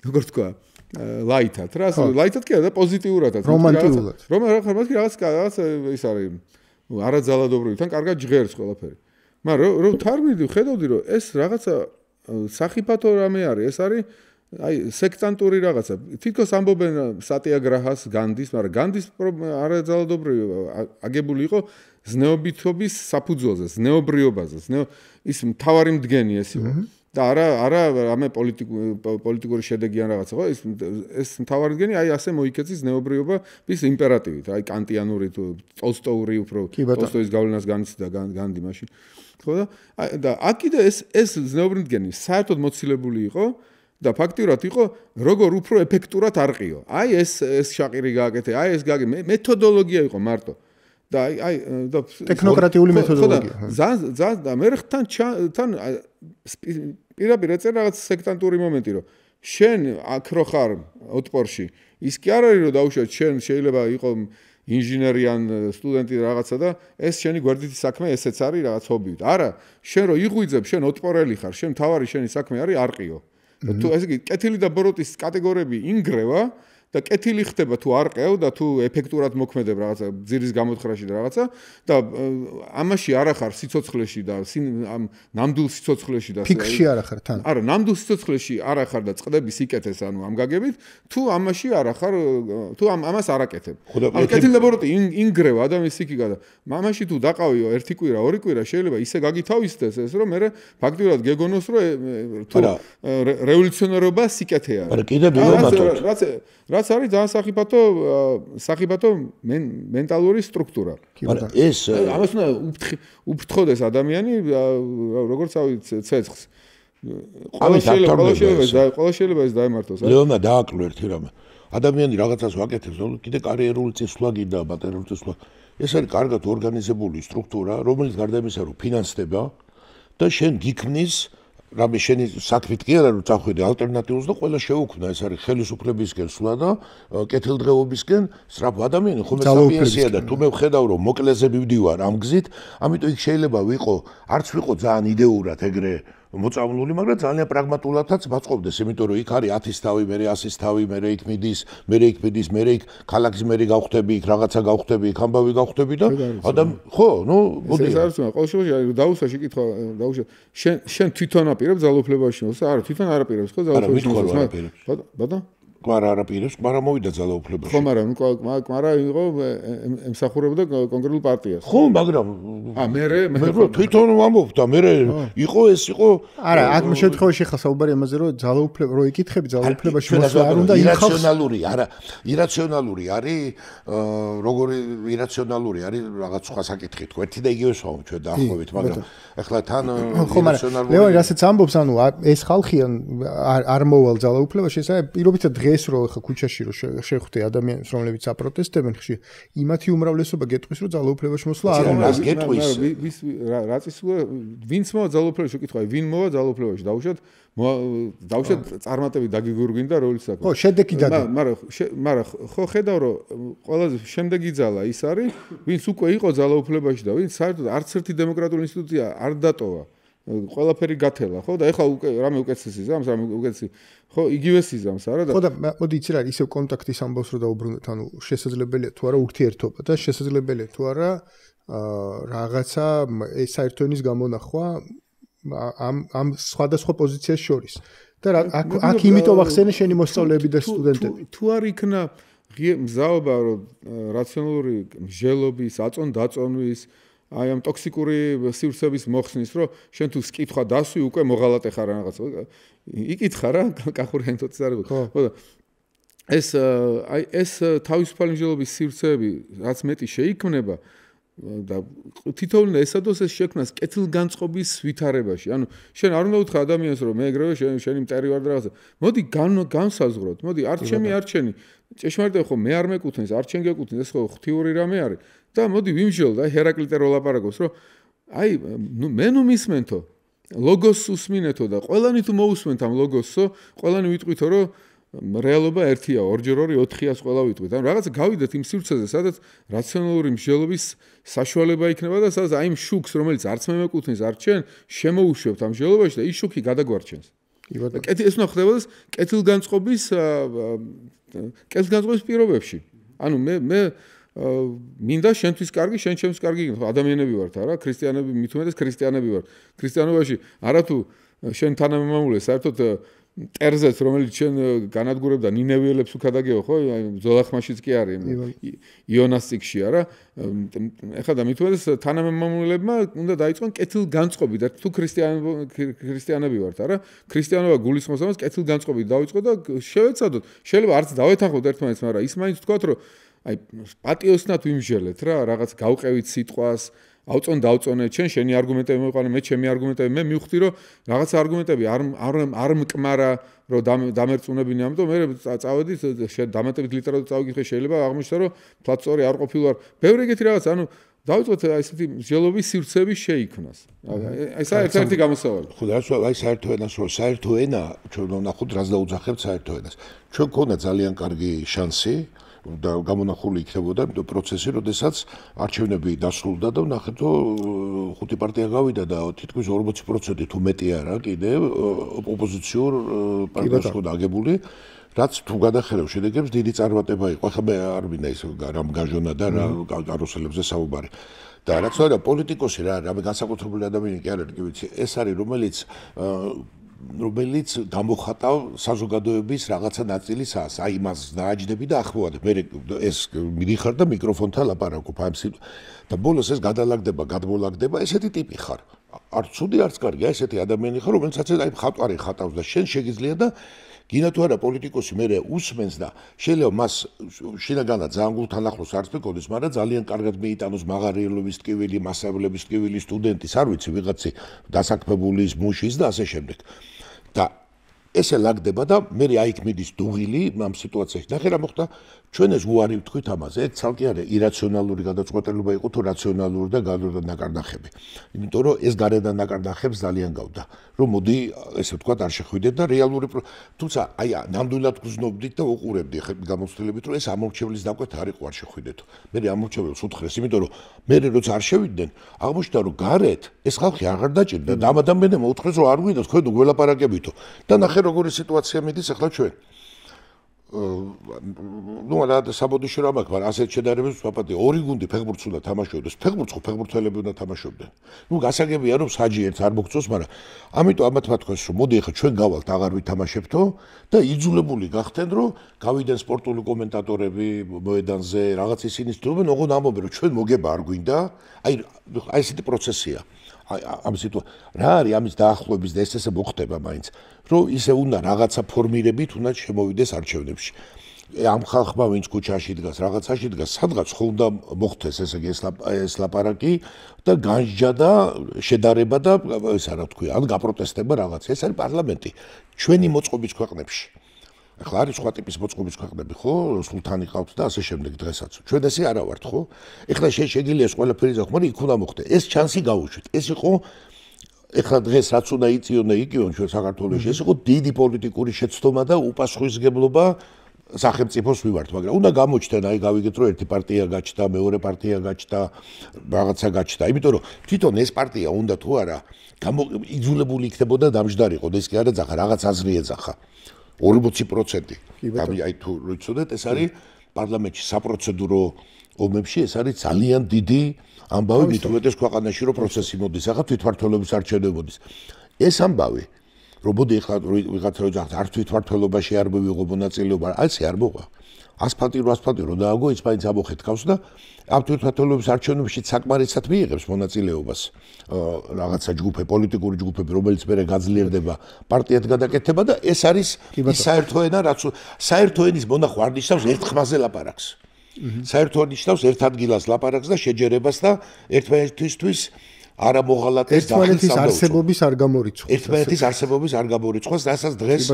როგორ თქვა, ლაითად რა, ლაითად კი არა და პოზიტიურადაც, რომანტიულად. რაღაც ის არის არაძალადობრივი, თან კარგად ჟღერს ყველაფერი. მაგრამ რო თარგმნიდი, ხედავდი რომ ეს რაღაცა სახიფათო რამე არის, ეს არის აი სექტანტური რაღაცა. თითქოს ამბობენ სატიაგრაჰას, განდის, მაგრამ განდის არაძალადობრივი აგებული იყო ზნეობითობის საფუძველზე, ზნეობრიობაზე, ის მთავარი მდგენი ეს იყო. და არა ამე პოლიტიკური შედეგი ან რაღაცა, ხო? ეს მთავარი მდგენი აი ასე მოიქეცის ზნეობრიობა ის იმპერატივით, აი კანტიანური თუ ტოლსტოური უფრო ტოლსტოის გავლენას განიცდა განდი მაშინ. ხო და აქ კიდე ეს ზნეობრივი მდგენი საერთოდ მოცილებული იყო და ფაქტიურად იყო როგორ უფრო ეფექტურად არყიო. აი ეს შაყირი გააკეთე, აი ეს გააკეთე, მეთოდოლოგია იყო მარტო. და აი და ტექნოკრატიული მეთოდოლოგია. და მე თან პირაპირ ეწერა რაღაც სექტანტური მომენტი, რომ შენ აქ რო ხარ ოტპორში, ის კი არ არის რომ დაუშვათ შენ შეიძლება იყო ინჟინერიან სტუდენტი რაღაცა და ეს შენი გვერდითი საქმე ესეც არის რაღაც ჰობი. არა, შენ რო იღვიძებ, შენ ოტპორელი ხარ, შენ თავარი შენი საქმე არის არყიო. თუ ესე იგი კეთილი და ბოროტის კატეგორიები ინგრევა და კეთილი ხდება თუ არყევ და თუ ეფექტურად მოქმედებ რაღაცა ძირის გამოთხრაში და რაღაცა და ამაში არ ახარ სიცოცხლეში და ნამდვილ სიცოცხლეში და ფიქრში არ ახარ თან. არა, ნამდვილ სიცოცხლეში არ ახარ და წqdების იკეთეს ანუ ამ გაგებით, თუ ამაში არ ახარ, თუ ამას არ აკეთებ. ანუ კეთილი და ბოროტი ინგრევა ადამიანის სიკიკა და მამაში თუ დაყავიო ერთი კვირა, ორი კვირა შეიძლება ისე გაგითავისდეს ეს რომ მე ფაქტიურად გეგონოს რომ თუ რევოლუციონერობა სიკეთეა. არა, კიდევ ვიმატოთ. რაც არის ძალიან სახიფათო მენტალური სტრუქტურა. არა, ეს ამას უნდა უფრთხოდეს ადამიანი, როგორც ავიც ცეცხლს. ყველა შეიძლება ეს დაემართოს. ლეონა დააკლო ერთი რამე. ადამიანი რაღაცას ვაკეთებს, კიდე კარიერული წინსვლა გინდა, მატერიალური წინსვლა. ეს არის კარგად ორგანიზებული სტრუქტურა, რომელიც გარდა იმისა, რომ ფინანსდება და შენ გიქმნის რამე შენი საქმით კი არა რომ წახვიდე ალტერნატიულს და ყველა შეუქმნა ეს არის ხელისუფლებისკენ სვლა და კეთილდღეობისკენ სწრაფ ადამიანი ხომ საპიენსია და თუ მე ვხედავ რომ მოკლეზე მივდივარ ამ გზით ამიტომ იქ შეიძლება ვიყო არც ვიყო ძალიან იდეურად ეგრე მოწამლული, მაგრამ ძალიან პრაგმატულადაც მაწყობდეს, იმიტომ რომ იქ არის 10-ის თავი, მე 100-ის თავი, მე იქ მიდის, მე იქ ქალაქის მერი გავხდები, იქ რაღაცა გავხდები, იქ ამბავი გავხდები და ხო, ნუ მოდი. ეს არის ყოველ შემთხვევაში დაუსვაში კითხვა, დაუშვა. შენ თვითონ აპირებ ძალაუფლებაში მოსვლა? არა, თვითონ არ აპირებს, ხო, ძალაუფლებაში მოსვლა. ბატონო? კვარა არ აპირებს, მაგრამ მოვიდა ძალაუფლებაში. ხო, მაგრამ იყო ემსახურებოდა კონკრეტულ პარტიას. ხო, მაგრამ მე თვითონ ვამბობ და მე იყო ეს იყო არა, აქ შემთხვევაში ხა საუბარი ამაზე რომ ძალაუფლება რო იკითხები ძალაუფლებაში მოსვლა არ უნდა ირაციონალური, არა, ირაციონალური არის როგორი ირაციონალური არის რაღაც სხვა საკითხი თქო, ერთი და იგივე სვავ ჩვენ დაახლოებით, მაგრამ ეხლა თან ირაციონალური ლეონი რასაც ამბობს, ანუ ეს ხალხი არ მოვალ ძალაუფლებაში, ეს არის პირობითად დღეს რო ხა ქუჩაში რო შეხვდე ადამიანებს რომლებიც აპროტესტებენ ხში იმათი უმრავლესობა გეტყვის რომ ძალაუფლებაში მოსვლა არ უნდა გეტყვის რა წისულა ვინც მოვა ძალაუფლებაში უკითხავ ვინ მოვა ძალაუფლებაში დაუშვათ წარმატებით დაგიგურგინდა როლის საკითხი ხო შედეგი დადა მაგრამ ხო ხედავ რომ ყველაზე შემდეგი ძალა ის არის ვინც უკვე იყო ძალაუფლებაში და ვინც საერთოდ არც ერთი დემოკრატიული ინსტიტუცია არ დატოვა ყველაფერი გათელა ხო და ეხლა უკვე რამე უკეთესი ზამს რამე უკეთესი ხო იგივე სიზამს არა და ხო და მოდი იცი რა ისევ კონტაქტის ამბავს რომ დაუბრუნდეთ ანუ შესაძლებელია თუ არა ურთიერთობა და შესაძლებელია თუ არა რაღაცა ეს საერთო ენის გამონახვა ამ სხვადასხვა პოზიციას შორის და აქ იმიტომ ახსენე შენი მოსწავლეები და სტუდენტები თუ არ იქნა მზაობა რომ რაციონალური მსჯელობის აწონ-დაწონვის აი ამ ტოქსიკური სივრცების მოხსნის რომ შენ თუ სკითხვა დასვი უკვე მოღალატე ხარ რაღაც იკითხა რა კახური თოთის არის ხო და ეს თავისუფალი მსჯელობის სივრცეები რაც მეტი შეიქმნება და თითოეული ესადოს ეს შექმნას კეთილგანწყობის ვითარებაში ანუ შენ არ უნდა უთხრა ადამიანს რომ მე ეგრევე შენი მტერი ვარ და რაღაცა მოდი განსაზღვროთ მოდი არჩენი ჭეშმარიტია ხო მე არ მეკუთვნის არჩენ გეკუთვნის ეს ხო ღვთიური რამე არის და მოდი ვიმსჯელ და ჰერაკლიტე რო ლაპარაკობს რომ აი მე ნუ მისმენთო ლოგოს უსმინეთო და ყველანი თუ მოусმენთ ამ ლოგოსო ყველანი ვიტყვითო რომ რეალობა ერთია 2x2 4-ას ყველა ვიტყვით ანუ რაღაც გავიდეთ იმ სივრცეზე სადაც რაციონალური მსჯელობის საშუალება იქნება და სადაც აი იმ შუქს რომელიც არც მე მეკუთვნის არჩენ შემოუშვებთ ამ მსჯელობაში და ის შუქი გადაგვარჩენს ეს უნდა ხდებოდეს კეთილგანწყობის პირობებში ანუ მე მინდა შენთვის კარგი, შენ ჩემთვის კარგი, ადამიანები ვართ, არა? ქრისტიანები, მით უმეტეს ქრისტიანები ვართ. ქრისტიანობაში არათუ შენ თანამემამულე, საერთოდ ტერზეც, რომელიც შენ განადგურებდა ნინევიელებს უკადაგეო, ხო? ზოლახმაშიც კი არის, იონას წიგში, არა? ეხლა და მით უმეტეს თანამემამულებმა უნდა დაიწყონ კეთილგანწყობით და თუ ქრისტიანები ვართ, არა? ქრისტიანობა გულისხმობს ამას კეთილგანწყობით დაიწყო და შევეცადოთ. შეიძლება არც დავეთანხმოთ ერთმანეთს, მაგრამ ის მაინც ვთქვათ, რომ აი პატიოსნად ვიმსჯელეთ რა რაღაც გავყევით სიტყვას დავწონე ჩვენ შენი არგუმენტები მოიყვანე მე ჩემი არგუმენტები მე მივხვდი რომ რაღაცა არგუმენტები არ მკმარა რომ დამერწმუნებინი ამიტომ მე წავედი დამატებით ლიტერატურა წავიკითხე შეიძლება აღმოჩნდა რომ ფლატსტორი არ ყოფილვარ ბევრი ეგეთი რაღაც ანუ დავიწყოთ ესეთი მსჯელობის სივრცეები შეიქმნას ესა ერთ-ერთი გამოსავალი ხო და აი საერთო ენას რომ საერთო ენა ჩვენ ვნახოთ რას დაუძახებთ საერთო ენას ჩვენ გქონდა ძალიან კარგი შანსი და გამონახული იქნებოდა იმიტომ პროცესი, როდესაც არჩევნები დასრულდა და ვნახეთ, რომ ხუთი პარტია გავიდა და თითქმის 40% თუ მეტი არა კიდე ოპოზიციურ პარტიას ხო დაგებული, რაც თუ გადახედავ შედეგებს დიდი წარმატება იყო. ახლა მე არ მინდა ის რამ გაჟონა და რა კარუსელებზე საუბარი. და რაც არა პოლიტიკოსი რა განსაკუთრებული ადამიანი კი არ არის, კი ვიცი, ეს არის რომელიც გამოხატავ საზოგადოების რაღაცა ნაწილისას, აი იმას დააჯდები და ახმოვანებ. მე ეს მიდიხარ და მიკროფონთან ლაპარაკობ ამ და ბოლოს ეს გადმოლაგდება, ესეთი ტიპი ხარ. არ ცუდი, არც კარგი, ესეთი ადამიანი ხარ, რომელსაც აი ხატვარი ხატავს და შენ შეგიძლია და გინდა თუ არა პოლიტიკოსი მე უსმენს და შეიძლება მას შინაგანად ძალიან გულთან ახლოს არ წეკოდეს, მაგრამ ძალიან კარგად მიიტანოს მაღარიელობის ტკივილი, მასწავლებლების ტკივილი, სტუდენტის, არ ვიცი, ვიღაცი დასაქმებულის, მუშის და ასე შემდეგ. და ესე ლაგდება და მე აიქ მიდის დუღილი ამ სიტუაციაში. ნახე რა მოხდა, ჩვენ ეს უარი ვთქვით ამაზე, ეს ცალკე არა ირაციონალური გადაწყვეტილება იყო თუ რაციონალური და გარედან ნაკარნახები. იმიტომ რომ ეს გარედან ნაკარნახებს ძალიან გავდა. რომ მოდი, ესე ვთქვათ, არ შეხვიდეთ და რეალური თუმცა აი ნამდვილად გრძნობდით და უყურებდი გამოცდილებით, რომ ეს ამორჩევლის დაკვეთა არ იყო არ შეხვიდეთო. მე ამორჩეველს უთხრეს, იმიტომ რომ მე როცა არ შევიდნენ, აღმოჩნდა რომ გარეთ ეს ხალხი აღარ დაჭირდა და ამ ადამიანებმა უთხრეს რომ არ გვინდა თქვენ უგველაპარაკებითო. და ნახე როგორი სიტუაცია მიდის ახლა ჩვენ. ну რა საბოდიში რა მაქვს, მაგრამ ასეთ შედარებებს ვაპატე, ორი გუნდი ფეხბურთს უნდა თამაშობდეს, ფეხბურთელები უნდა თამაშობდნენ. ну გასაგებია რომ საჯი ერთ არ მოგწოს, მაგრამ ამიტომ ამათმა თქვეს რომ მოდი ახლა ჩვენ გავალთ აღარ ვითამაშებთო და იძულებული გახდნენ რომ გავიდნენ სპორტული კომენტატორები მოედანზე, რაღაც ისინი თუმცა ოღონდ ამბობენ რომ ჩვენ მოგება არ გვინდა, აი ესეთი პროცესია. ამ რა არის ამის დაახლოების და ესე მოხდება მაინც რომ ისე უნდა რაღაცა ფორმირებით უნდა შემოვიდეს არჩევნებში ამ ხალხმა ვინც ქუჩაში დგას რაღაცაში დგას სადღაც ხო უნდა მოხდეს ესე იგი ეს ლაპარაკი და განსჯა და შედარება და ეს რა თქვია ან გაპროტესტება რაღაც ეს არის პარლამენტი ჩვენი მოწყობის ქვეყნებში ახლა არის სხვა ტიპის მოწყობის ქვეყნები ხო სულთანი ყავთ და ასე შემდეგ დღესაც ჩვენ ესე არა ვართ ხო ეხლა შეგიძლია ეს ყველაფერი ზახ მაგრამ იქ უნდა მოხდეს ეს ჩანსი გავუშვით ეს იყო ეხლა დღეს რაც უნდა იწიონ ჩვენ საქართველოში ეს იყო დიდი პოლიტიკური შეცდომა და უპასუხისმგებლობა სახელმწიფოს ვივართ მაგრამ უნდა გამოჩნდნენ აი გავიგეთ რომ ერთი პარტია გაჩნდა მეორე პარტია გაჩნდა რაღაცა გაჩნდა იმიტომ რომ თვითონ ეს პარტია უნდა თუ არა იძულებული იქნებოდა დამჯდარიყო და ეს კი არა ძახა რაღაც აზრი ეძახა 40% აი თუ ვიცოდეთ ეს არის პარლამენტში საპროცედურო ომებში ეს არის ძალიან დიდი ამბავი მით უმეტეს ქვეყანაში რომ პროცესი მოდის ახლა თვითმმართველობის არჩევნები მოდის ეს ამბავი რომ მოდი ახლა ვიღაცა რო ძახს არ თვითმმართველობაში არ მივიღო მონაწილეობა ასე არ მოყვა ასფალტი რო დააგო ის მაინც ამოხეთქავს და ამ თვითმმართველობის არჩევნებში საკმარისად მიიღებს მონაწილეობას რაღაცა ჯგუფი პოლიტიკური ჯგუფები რომელიც მერე გაძლიერდება პარტიად გადაკეთება და ეს არის ის საერთო ენა რაც საერთო ენის მონახვა არ ნიშნავს ერთ ხმაზე ლაპარაკს საერთო ნიშნავს ერთ ადგილას ლაპარაკს და შეჯერებას და ერთმანეთისთვის არა მოღალატეს ერთმანეთის არსებობის არ გამორიცხავს ერთმანეთის არსებობის არ გამორიცხავს რასაც დღეს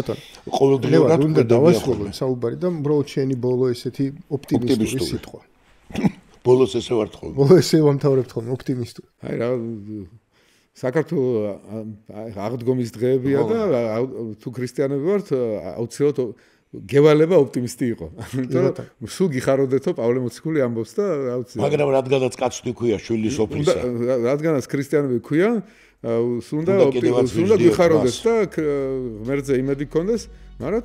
ყოველდღიურად უნდა დავასრულოთ საუბარი და უბრალოდ შენი ბოლო ესეთი ოპტიმისტური სიტყვა ბოლოს ესე ვარ თქო ბოლოს ესე ვამთავრებ თქო ოპტიმისტური აი რა საქართველოს აღდგომის დღეებია და თუ ქრისტიანები ვართ აუცილებლად გევალება ოპტიმისტი იყო. იმიტომ რომ სულ გიხაროდეთო პავლე მოციქული ამბობს და აუცილებლად. მაგრამ რადგანაც კაცი ქვია შვილი სოფლისა. რადგანაც ქრისტიანები ქვია, სულ გიხაროდეს და ღმერთზე იმედი გქონდეს, მაგრამ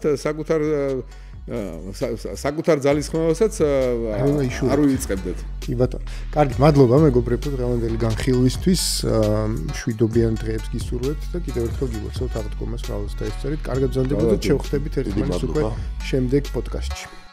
საკუთარ ძალისხმევასაც არ უიწყებდეთ. კი ბატონო. კარგი, მადლობა მეგობრებო დღევანდელი განხილვისთვის. შვიდობიან დღეებს გისურვებთ და კიდევ ერთხელ გიგოცავთ აღდგომას მრავალს და ეს წერით. კარგად ბრძანდებოდეთ, შევხვდებით ერთმანეთს უკვე შემდეგ პოდკასტში.